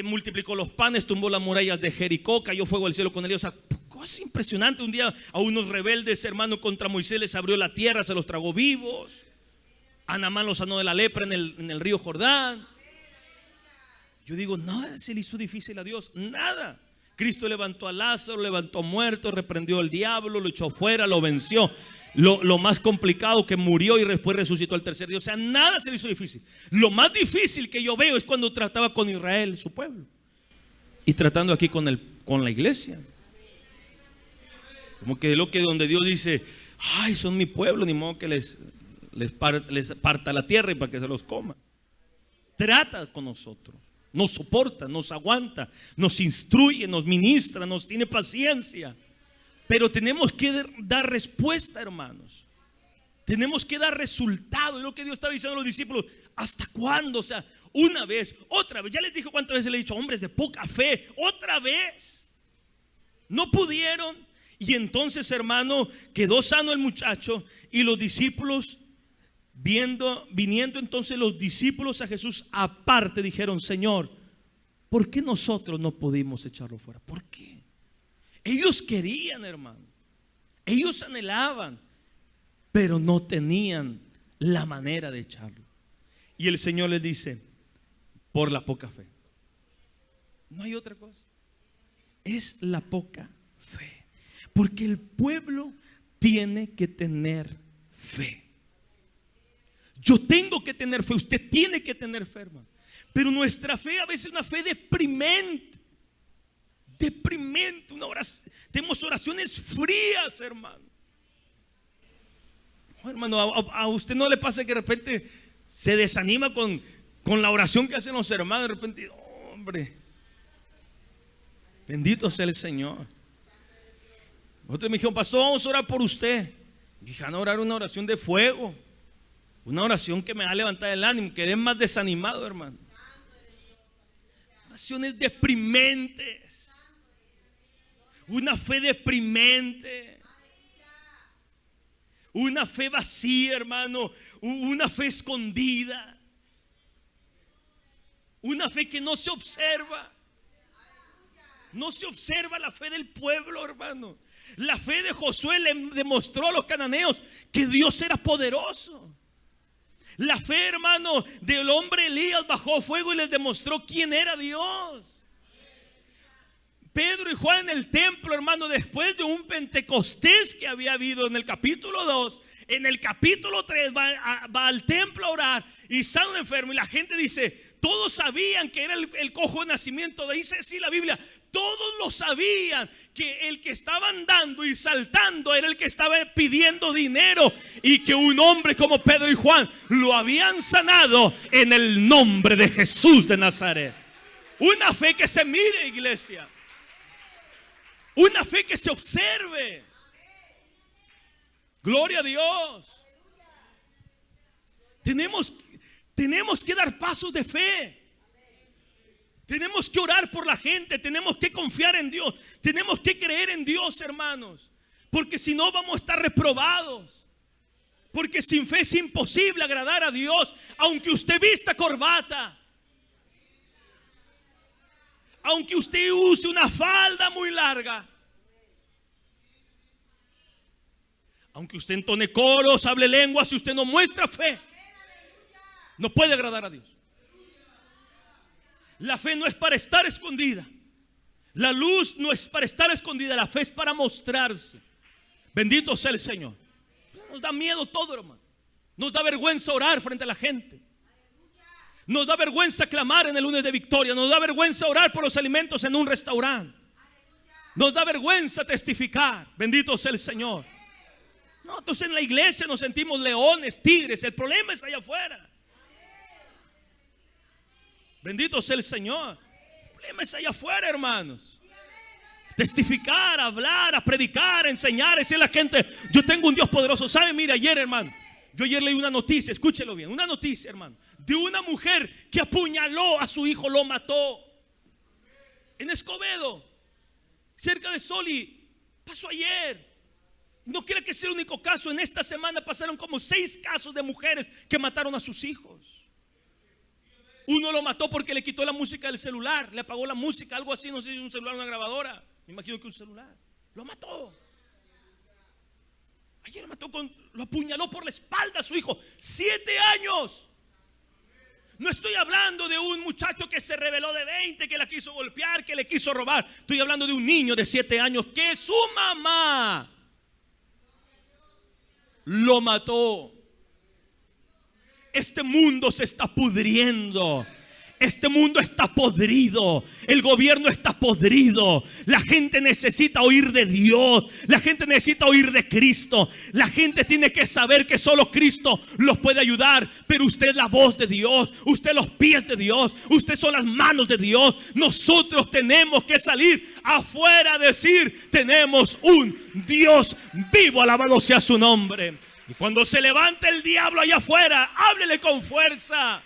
multiplicó los panes, tumbó las murallas de Jericó, cayó fuego del cielo con él. O sea, cosas impresionantes. Un día a unos rebeldes, hermano, contra Moisés les abrió la tierra, se los tragó vivos. A Naamán lo sanó de la lepra en el río Jordán. Yo digo, nada se le hizo difícil a Dios, nada. Cristo levantó a Lázaro, levantó a muertos, reprendió al diablo, lo echó fuera, lo venció. Lo más complicado, que murió y después resucitó al tercer día. O sea, nada se le hizo difícil. Lo más difícil que yo veo es cuando trataba con Israel, su pueblo, y tratando aquí con la iglesia. Como que lo que donde Dios dice, ay, son mi pueblo, ni modo que les parta la tierra y para que se los coma. Trata con nosotros, nos soporta, nos aguanta, nos instruye, nos ministra, nos tiene paciencia. Pero tenemos que dar respuesta, hermanos. Tenemos que dar resultado. Es lo que Dios estaba diciendo a los discípulos. ¿Hasta cuándo? O sea, una vez, otra vez. Ya les dijo cuántas veces le he dicho, hombres de poca fe. Otra vez. No pudieron. Y entonces, hermano, quedó sano el muchacho. Y los discípulos, viniendo entonces los discípulos a Jesús aparte, dijeron, Señor, ¿por qué nosotros no pudimos echarlo fuera? ¿Por qué? Ellos querían, hermano. Ellos anhelaban, pero no tenían la manera de echarlo. Y el Señor les dice, por la poca fe. No hay otra cosa. Es la poca fe. Porque el pueblo tiene que tener fe. Yo tengo que tener fe. Usted tiene que tener fe, hermano. Pero nuestra fe a veces es una fe deprimente. Deprimente, tenemos oraciones frías, hermano. Hermano, a usted no le pasa que de repente se desanima con la oración que hacen los hermanos. De repente, hombre, bendito sea el Señor. Otros me dijeron, pastor, vamos a orar por usted. Y dije, van a orar una oración de fuego, una oración que me va a levantar el ánimo, quedé más desanimado, hermano. Oraciones deprimentes. Una fe deprimente. Una fe vacía, hermano. Una fe escondida. Una fe que no se observa. No se observa la fe del pueblo, hermano. La fe de Josué le demostró a los cananeos que Dios era poderoso. La fe, hermano, del hombre Elías bajó fuego y les demostró quién era Dios. Pedro y Juan en el templo, hermano, después de un Pentecostés que había habido en el capítulo 2, en el capítulo 3 va al templo a orar y sana un enfermo. Y la gente dice, todos sabían que era el cojo de nacimiento. Dice así la Biblia, todos lo sabían, que el que estaba andando y saltando era el que estaba pidiendo dinero, y que un hombre como Pedro y Juan lo habían sanado en el nombre de Jesús de Nazaret. Una fe que se mire, iglesia. Una fe que se observe. Gloria a Dios. Tenemos que dar pasos de fe. Tenemos que orar por la gente. Tenemos que confiar en Dios. Tenemos que creer en Dios, hermanos. Porque si no vamos a estar reprobados. Porque sin fe es imposible agradar a Dios. Aunque usted vista corbata, aunque usted use una falda muy larga, Aunque usted entone coros, hable lenguas, si usted no muestra fe, no puede agradar a Dios. La fe no es para estar escondida. La luz no es para estar escondida. La fe es para mostrarse. Bendito sea el Señor. Nos da miedo todo, hermano. Nos da vergüenza orar frente a la gente. Nos da vergüenza clamar en el lunes de victoria. Nos da vergüenza orar por los alimentos en un restaurante. Nos da vergüenza testificar. Bendito sea el Señor. No, entonces en la iglesia nos sentimos leones, tigres. El problema es allá afuera. Bendito sea el Señor. El problema es allá afuera, hermanos. Testificar, hablar, a predicar, a enseñar, a decirle a la gente: yo tengo un Dios poderoso. ¿Sabe? Mira, ayer, hermano, yo ayer leí una noticia, escúchelo bien, una noticia, hermano, de una mujer que apuñaló a su hijo, lo mató en Escobedo, cerca de Soli. Pasó ayer. No quiere que sea el único caso. En esta semana pasaron como 6 casos de mujeres que mataron a sus hijos. Uno lo mató porque le quitó la música del celular, le apagó la música, algo así, no sé si un celular o una grabadora. Me imagino que un celular. Lo mató. Ayer lo apuñaló por la espalda a su hijo. 7 años. No estoy hablando de un muchacho que se rebeló de 20, que la quiso golpear, que le quiso robar. Estoy hablando de un niño de 7 años que su mamá lo mató. Este mundo se está pudriendo. Este mundo está podrido. El gobierno está podrido. La gente necesita oír de Dios. La gente necesita oír de Cristo. La gente tiene que saber que solo Cristo los puede ayudar. Pero usted es la voz de Dios. Usted los pies de Dios. Usted son las manos de Dios. Nosotros tenemos que salir afuera a decir: tenemos un Dios vivo. Alabado sea su nombre. Y cuando se levante el diablo allá afuera, háblele con fuerza.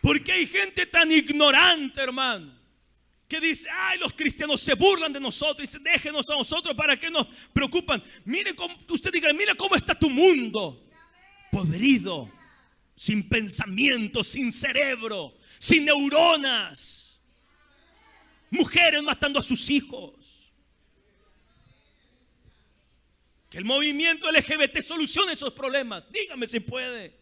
Porque hay gente tan ignorante, hermano, que dice: ay, los cristianos se burlan de nosotros. Dice: déjenos a nosotros, ¿para qué nos preocupan? Mire cómo, usted diga: mira cómo está tu mundo. Podrido, sin pensamiento, sin cerebro, sin neuronas. Mujeres matando a sus hijos. Que el movimiento LGBT solucione esos problemas. Dígame si puede.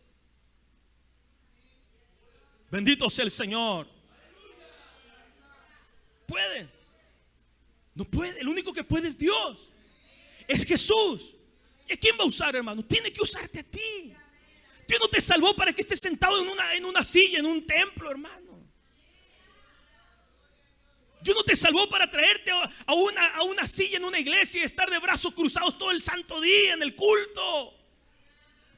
Bendito sea el Señor. ¿Puede? No puede. El único que puede es Dios. Es Jesús. ¿Y a quién va a usar, hermano? Tiene que usarte a ti. Dios no te salvó para que estés sentado en una silla, en un templo, hermano. Dios no te salvó para traerte a una silla en una iglesia y estar de brazos cruzados todo el santo día en el culto.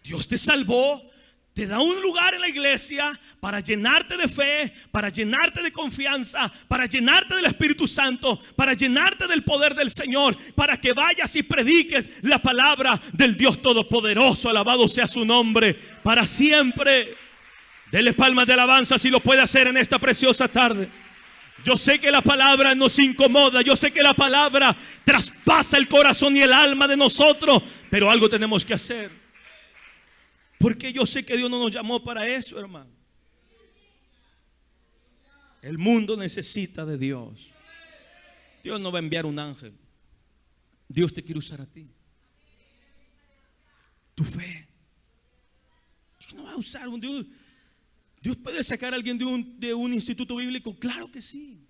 Dios te salvó, te da un lugar en la iglesia para llenarte de fe, para llenarte de confianza, para llenarte del Espíritu Santo, para llenarte del poder del Señor, para que vayas y prediques la palabra del Dios Todopoderoso. Alabado sea su nombre para siempre. Dele palmas de alabanza si lo puede hacer en esta preciosa tarde. Yo sé que la palabra nos incomoda. Yo sé que la palabra traspasa el corazón y el alma de nosotros. Pero algo tenemos que hacer. Porque yo sé que Dios no nos llamó para eso, hermano. El mundo necesita de Dios. Dios no va a enviar un ángel. Dios te quiere usar a ti. Tu fe. Dios no va a usar un Dios. Dios puede sacar a alguien de un instituto bíblico, claro que sí.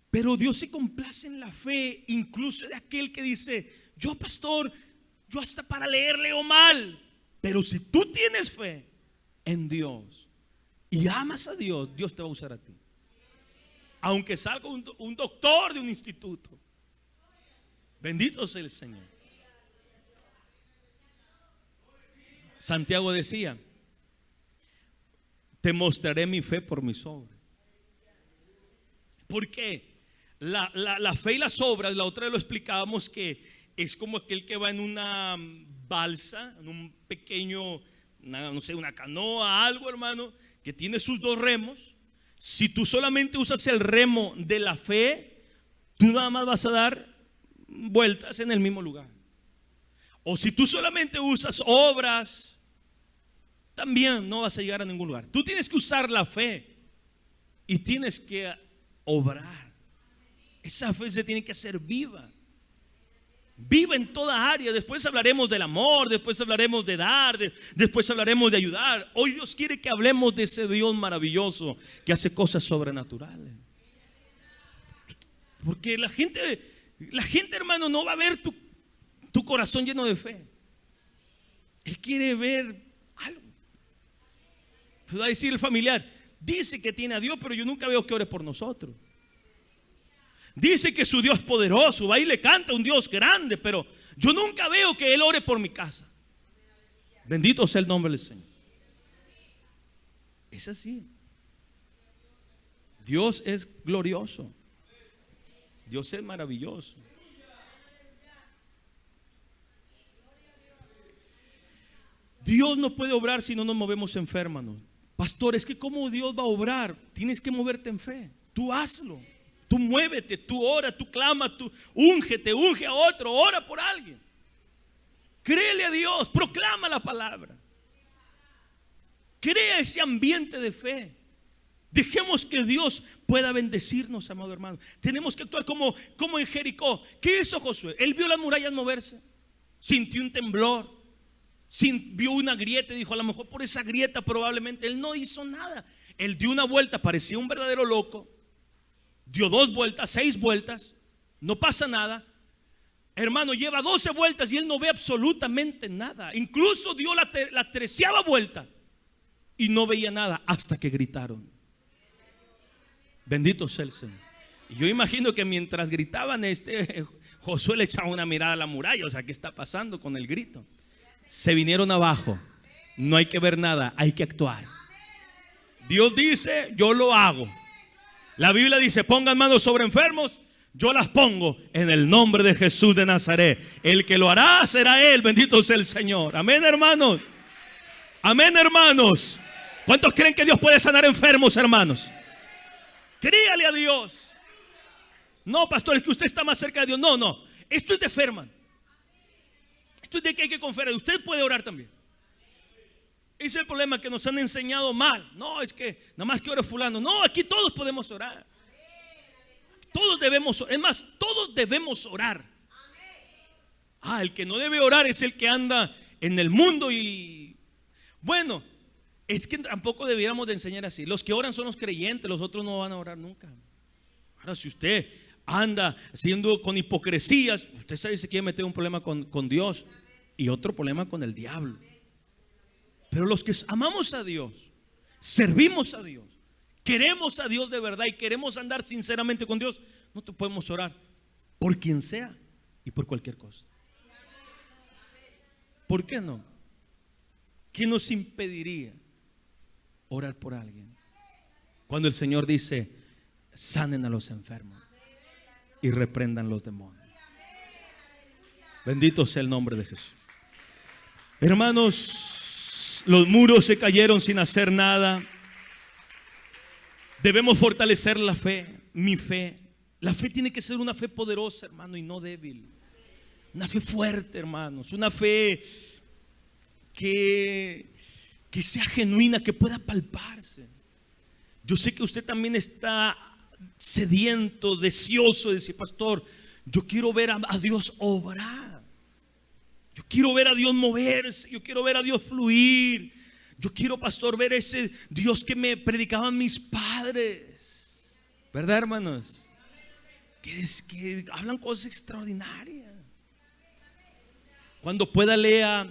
Pero Dios se complace en la fe, incluso de aquel que dice: yo, pastor, yo hasta para leer leo mal. Pero si tú tienes fe en Dios y amas a Dios, Dios te va a usar a ti. Aunque salga un doctor de un instituto. Bendito sea el Señor. Santiago decía: te mostraré mi fe por mis obras. ¿Por qué? La fe y las obras, la otra vez lo explicábamos, que es como aquel que va en una balsa, en un pequeño, no sé, una canoa, algo, hermano, que tiene sus 2 remos. Si tú solamente usas el remo de la fe, tú nada más vas a dar vueltas en el mismo lugar. O si tú solamente usas obras, también no vas a llegar a ningún lugar. Tú tienes que usar la fe y tienes que obrar. Esa fe se tiene que hacer viva. Viva en toda área. Después hablaremos del amor, después hablaremos de dar, después hablaremos de ayudar. Hoy Dios quiere que hablemos de ese Dios maravilloso que hace cosas sobrenaturales. Porque la gente, hermano, no va a ver tu corazón lleno de fe. Él quiere ver algo. Va a decir el familiar, dice que tiene a Dios, pero yo nunca veo que ore por nosotros. Dice que su Dios es poderoso, va y le canta a un Dios grande, pero yo nunca veo que Él ore por mi casa. Bendito sea el nombre del Señor. Es así. Dios es glorioso. Dios es maravilloso. Dios no puede obrar si no nos movemos en fe, hermano. Pastor, es que ¿cómo Dios va a obrar? Tienes que moverte en fe. Tú hazlo. Tú muévete, tú ora, tú clama, tú úngete, unge a otro, ora por alguien. Créele a Dios, proclama la palabra. Crea ese ambiente de fe. Dejemos que Dios pueda bendecirnos, amado hermano. Tenemos que actuar como en Jericó. ¿Qué hizo Josué? Él vio las murallas moverse, sintió un temblor, vio una grieta y dijo, a lo mejor por esa grieta probablemente. Él no hizo nada. Él dio una vuelta, parecía un verdadero loco. Dio 2 vueltas, 6 vueltas, no pasa nada. Hermano, lleva 12 vueltas y él no ve absolutamente nada. Incluso dio la 13ª vuelta y no veía nada hasta que gritaron. Bendito sea el Señor. Y yo imagino que mientras gritaban, Josué le echaba una mirada a la muralla. O sea, ¿qué está pasando con el grito? Se vinieron abajo. No hay que ver nada, hay que actuar. Dios dice, yo lo hago. La Biblia dice, pongan manos sobre enfermos. Yo las pongo en el nombre de Jesús de Nazaret. El que lo hará será Él. Bendito sea el Señor. Amén, hermanos. Amén, hermanos. ¿Cuántos creen que Dios puede sanar enfermos, hermanos? Créale a Dios. No, pastor, es que usted está más cerca de Dios. No. Esto es de fe, hermano. Esto es de que hay que confiar. Usted puede orar también. Ese es el problema, que nos han enseñado mal. No, es que nada más que ore fulano. No, aquí todos podemos orar. Todos debemos, es más, todos debemos orar. El que no debe orar es el que anda en el mundo y... Bueno, es que tampoco debiéramos de enseñar así. Los que oran son los creyentes, los otros no van a orar nunca. Ahora, si usted anda haciendo con hipocresías, usted sabe si quiere meter un problema con Dios y otro problema con el diablo. Pero los que amamos a Dios, servimos a Dios, queremos a Dios de verdad y queremos andar sinceramente con Dios, no te podemos orar por quien sea y por cualquier cosa. ¿Por qué no? ¿Qué nos impediría orar por alguien? Cuando el Señor dice, sanen a los enfermos y reprendan los demonios. Bendito sea el nombre de Jesús. Hermanos, los muros se cayeron sin hacer nada. Debemos fortalecer la fe, mi fe. La fe tiene que ser una fe poderosa, hermano, y no débil. Una fe fuerte, hermanos. Una fe que sea genuina, que pueda palparse. Yo sé que usted también está sediento, deseoso de decir, pastor, yo quiero ver a Dios obrar. Yo quiero ver a Dios moverse, yo quiero ver a Dios fluir. Yo quiero, pastor, ver ese Dios que me predicaban mis padres. ¿Verdad, hermanos? Que hablan cosas extraordinarias. Cuando pueda lea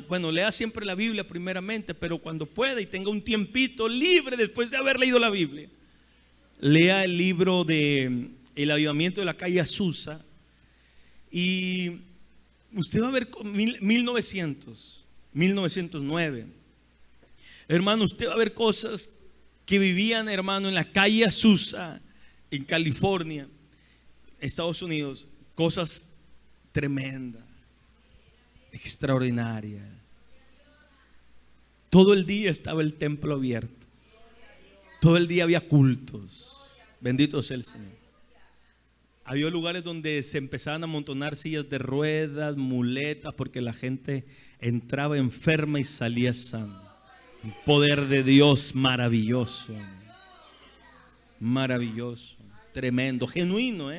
siempre la Biblia primeramente, pero cuando pueda y tenga un tiempito libre después de haber leído la Biblia, lea el libro de El avivamiento de la calle Azusa y usted va a ver 1909. Hermano, usted va a ver cosas que vivían, hermano, en la calle Azusa, en California, Estados Unidos. Cosas tremendas, extraordinarias. Todo el día estaba el templo abierto. Todo el día había cultos. Bendito sea el Señor. Había lugares donde se empezaban a amontonar sillas de ruedas, muletas, porque la gente entraba enferma y salía sana. Un poder de Dios maravilloso, maravilloso, tremendo, genuino,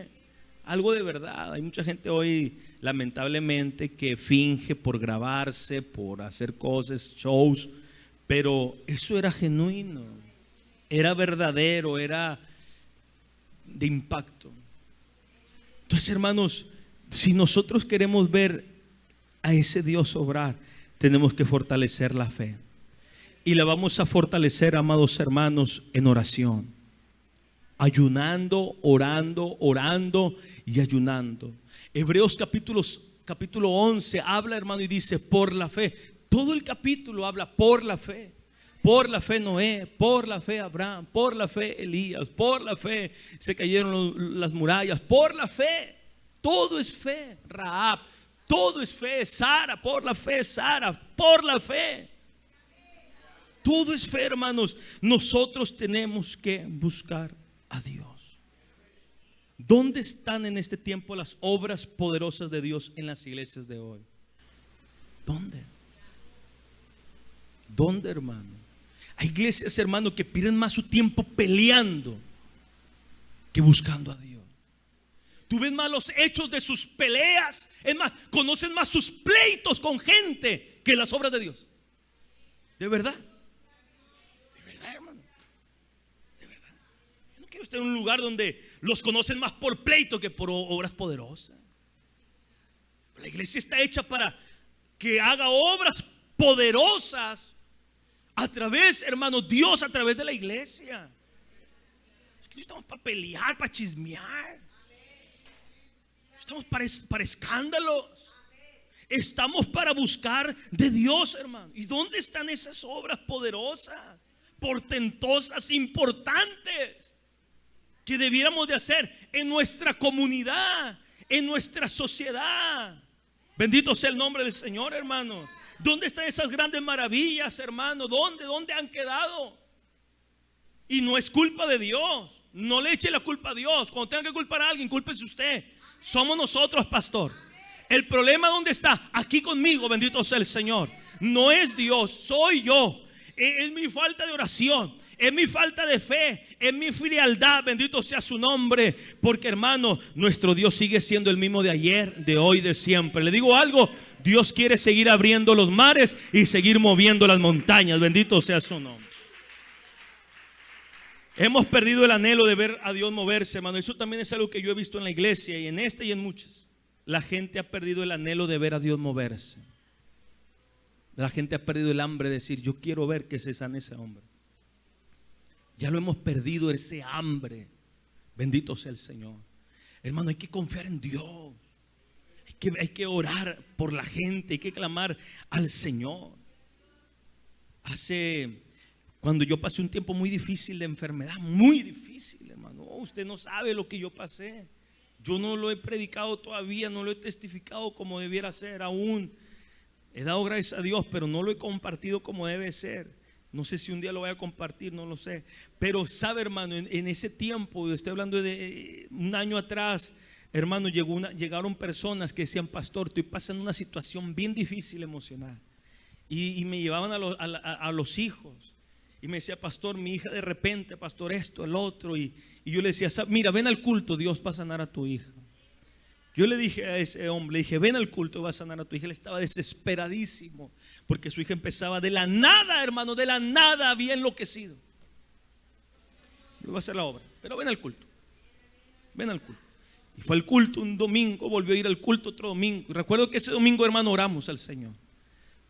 algo de verdad. Hay mucha gente hoy, lamentablemente, que finge por grabarse, por hacer cosas, shows, pero eso era genuino, era verdadero, era de impacto. Entonces, hermanos, si nosotros queremos ver a ese Dios obrar, tenemos que fortalecer la fe. Y la vamos a fortalecer, amados hermanos, en oración, ayunando, orando y ayunando. Hebreos capítulo 11 habla, hermano, y dice por la fe. Todo el capítulo habla por la fe. Por la fe Noé, por la fe Abraham, por la fe Elías, por la fe se cayeron las murallas, por la fe. Todo es fe. Rahab, todo es fe. Sara, por la fe. Sara, por la fe. Todo es fe, hermanos. Nosotros tenemos que buscar a Dios. ¿Dónde están en este tiempo las obras poderosas de Dios en las iglesias de hoy? ¿Dónde? ¿Dónde, hermano? Hay iglesias, hermano, que pierden más su tiempo peleando que buscando a Dios. Tú ves más los hechos de sus peleas, es más, conocen más sus pleitos con gente que las obras de Dios. ¿De verdad? ¿De verdad, hermano? ¿De verdad? Yo no quiero estar en un lugar donde los conocen más por pleito que por obras poderosas. La iglesia está hecha para que haga obras poderosas a través, hermano, Dios a través de la iglesia. Es que no estamos para pelear, para chismear. Estamos para escándalos. Estamos para buscar de Dios, hermano. ¿Y dónde están esas obras poderosas, portentosas, importantes que debiéramos de hacer en nuestra comunidad, en nuestra sociedad? Bendito sea el nombre del Señor, hermano. ¿Dónde están esas grandes maravillas, hermano? ¿Dónde han quedado? Y no es culpa de Dios. No le eche la culpa a Dios. Cuando tenga que culpar a alguien, cúlpese usted. Somos nosotros, pastor. El problema, ¿dónde está? Aquí conmigo, bendito sea el Señor. No es Dios, soy yo. Es mi falta de oración, es mi falta de fe, es mi frialdad, bendito sea su nombre. Porque, hermano, nuestro Dios sigue siendo el mismo de ayer, de hoy, de siempre. Le digo algo, Dios quiere seguir abriendo los mares y seguir moviendo las montañas, bendito sea su nombre. Hemos perdido el anhelo de ver a Dios moverse, hermano. Eso también es algo que yo he visto en la iglesia y en esta y en muchas. La gente ha perdido el anhelo de ver a Dios moverse. La gente ha perdido el hambre de decir, yo quiero ver que se sane ese hombre. Ya lo hemos perdido, ese hambre. Bendito sea el Señor. Hermano, hay que confiar en Dios. Hay que orar por la gente, hay que clamar al Señor. Cuando yo pasé un tiempo muy difícil de enfermedad, muy difícil, hermano. Usted no sabe lo que yo pasé. Yo no lo he predicado todavía, no lo he testificado como debiera ser aún. He dado gracias a Dios, pero no lo he compartido como debe ser. No sé si un día lo voy a compartir, no lo sé. Pero sabe, hermano, en ese tiempo, estoy hablando de un año atrás, hermano, llegaron personas que decían, pastor, estoy pasando una situación bien difícil emocional. Y me llevaban a los hijos. Y me decía, pastor, mi hija de repente, pastor, esto, el otro. Y yo le decía, mira, ven al culto, Dios va a sanar a tu hija. Yo le dije a ese hombre, le dije, ven al culto, va a sanar a tu hija. Él estaba desesperadísimo porque su hija empezaba de la nada, hermano, de la nada, había enloquecido. Yo iba a hacer la obra, pero ven al culto. Ven al culto. Y fue al culto un domingo, volvió a ir al culto otro domingo. Y recuerdo que ese domingo, hermano, oramos al Señor.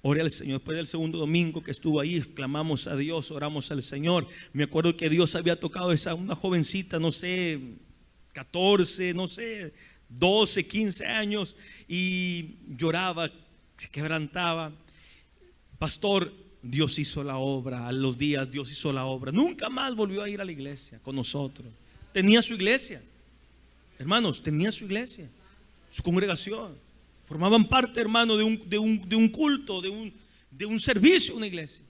Oré al Señor. Después del segundo domingo que estuvo ahí, clamamos a Dios, oramos al Señor. Me acuerdo que Dios había tocado una jovencita, no sé, 14, no sé, 12, 15 años, y lloraba, se quebrantaba. Pastor, Dios hizo la obra. A los días Dios hizo la obra. Nunca más volvió a ir a la iglesia con nosotros. Tenía su iglesia, hermanos, tenía su iglesia, su congregación. Formaban parte, hermano, de un culto, de un servicio, una iglesia.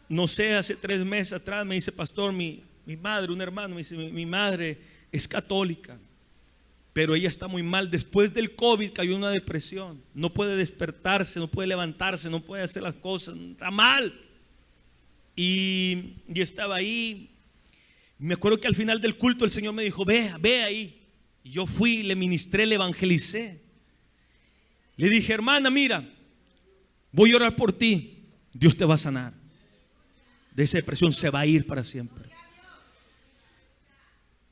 No sé, hace 3 meses atrás me dice, pastor, mi madre, un hermano, me dice, mi madre es católica, pero ella está muy mal. Después del COVID cayó en una depresión. No puede despertarse, no puede levantarse, no puede hacer las cosas, está mal. Y estaba ahí. Me acuerdo que al final del culto el Señor me dijo, ve ahí. Y yo fui, le ministré, le evangelicé. Le dije, hermana, mira, voy a orar por ti. Dios te va a sanar. De esa depresión se va a ir para siempre.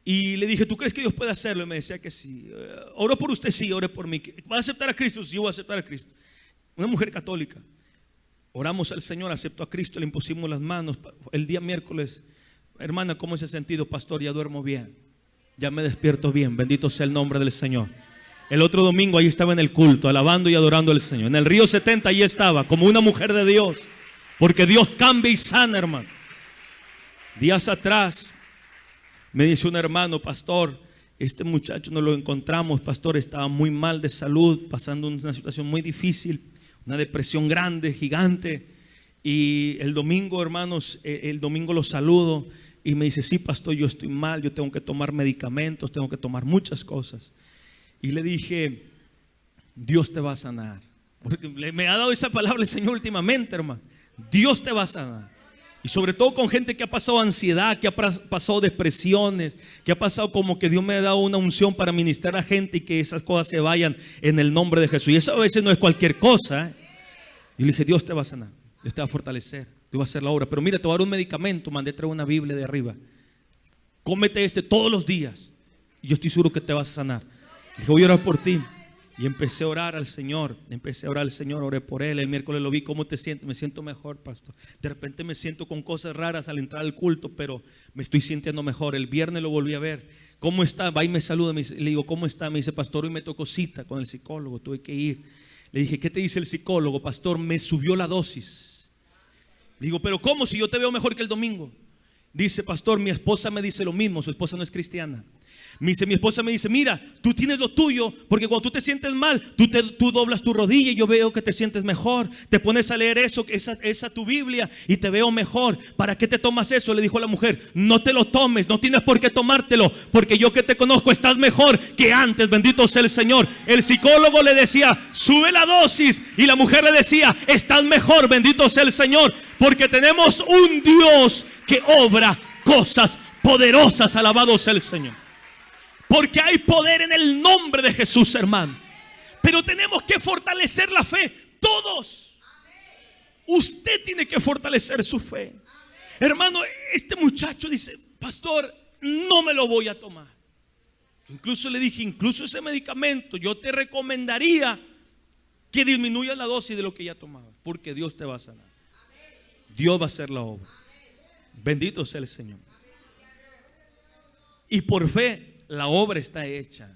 Y le dije, ¿tú crees que Dios puede hacerlo? Y me decía que sí. Oro por usted, sí, ore por mí. ¿Va a aceptar a Cristo? Sí, voy a aceptar a Cristo. Una mujer católica. Oramos al Señor, aceptó a Cristo, le impusimos las manos. El día miércoles, hermana, ¿cómo se ha sentido? Pastor, ya duermo bien, ya me despierto bien, bendito sea el nombre del Señor. El otro domingo ahí estaba en el culto, alabando y adorando al Señor. En el Río 70 ahí estaba, como una mujer de Dios. Porque Dios cambia y sana, hermano. Días atrás me dice un hermano, pastor, este muchacho nos lo encontramos, pastor, estaba muy mal de salud, pasando una situación muy difícil, una depresión grande, gigante. Y el domingo, hermanos, el domingo lo saludo y me dice, sí, pastor, yo estoy mal, yo tengo que tomar medicamentos, tengo que tomar muchas cosas. Y le dije, Dios te va a sanar. Porque me ha dado esa palabra el Señor últimamente, hermano. Dios te va a sanar. Y sobre todo con gente que ha pasado ansiedad, que ha pasado depresiones, que ha pasado como que Dios me ha dado una unción para ministrar a gente y que esas cosas se vayan en el nombre de Jesús. Y eso a veces no es cualquier cosa, ¿eh? Y le dije, Dios te va a sanar, Dios te va a fortalecer, Dios va a hacer la obra. Pero mira, te voy a dar un medicamento, mandé traer una Biblia de arriba. Cómete este todos los días y yo estoy seguro que te vas a sanar. Le dije, voy a orar por ti. Y empecé a orar al Señor, oré por él. El miércoles lo vi, ¿cómo te sientes? Me siento mejor, pastor. De repente me siento con cosas raras al entrar al culto, pero me estoy sintiendo mejor. El viernes lo volví a ver. ¿Cómo está? Va y me saluda, le digo, ¿cómo está? Me dice, pastor, hoy me tocó cita con el psicólogo, tuve que ir. Le dije, ¿qué te dice el psicólogo? Pastor, me subió la dosis. Le digo, ¿pero cómo? Si yo te veo mejor que el domingo. Dice, pastor, mi esposa me dice lo mismo, su esposa no es cristiana. Mi esposa me dice, mira, tú tienes lo tuyo, porque cuando tú te sientes mal, tú doblas tu rodilla y yo veo que te sientes mejor. Te pones a leer esa tu Biblia y te veo mejor. ¿Para qué te tomas eso? Le dijo la mujer, no te lo tomes, no tienes por qué tomártelo, porque yo que te conozco estás mejor que antes, bendito sea el Señor. El psicólogo le decía, sube la dosis, y la mujer le decía, estás mejor, bendito sea el Señor, porque tenemos un Dios que obra cosas poderosas, alabado sea el Señor. Porque hay poder en el nombre de Jesús, hermano. Pero tenemos que fortalecer la fe, todos. Usted tiene que fortalecer su fe. Hermano, este muchacho dice, pastor, no me lo voy a tomar. Yo incluso le dije, incluso ese medicamento, yo te recomendaría que disminuya la dosis de lo que ya tomaba, porque Dios te va a sanar. Dios va a hacer la obra. Bendito sea el Señor. Y por fe la obra está hecha,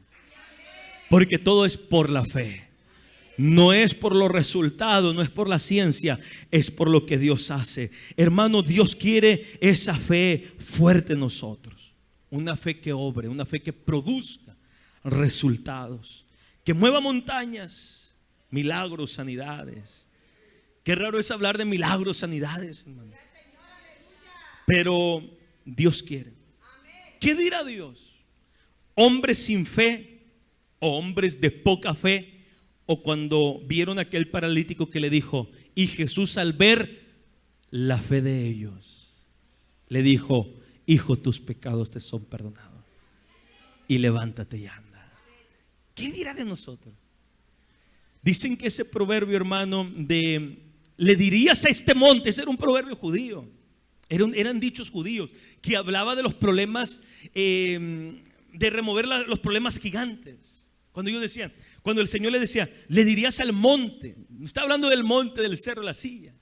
porque todo es por la fe. No es por los resultados, no es por la ciencia, es por lo que Dios hace. Hermano, Dios quiere esa fe fuerte en nosotros. Una fe que obre, una fe que produzca resultados, que mueva montañas, milagros, sanidades. Qué raro es hablar de milagros, sanidades, hermano. Pero Dios quiere. ¿Qué dirá Dios? Hombres sin fe o hombres de poca fe, o cuando vieron a aquel paralítico que le dijo, y Jesús al ver la fe de ellos le dijo, hijo, tus pecados te son perdonados y levántate y anda. ¿Qué dirá de nosotros? Dicen que ese proverbio, hermano, de le dirías a este monte, ese era un proverbio judío, eran dichos judíos que hablaba de los problemas, de remover los problemas gigantes. Cuando ellos decían, cuando el Señor le decía, le dirías al monte, no está hablando del monte, del cerro, la silla,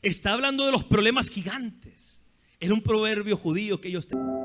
está hablando de los problemas gigantes. Era un proverbio judío que ellos tenían.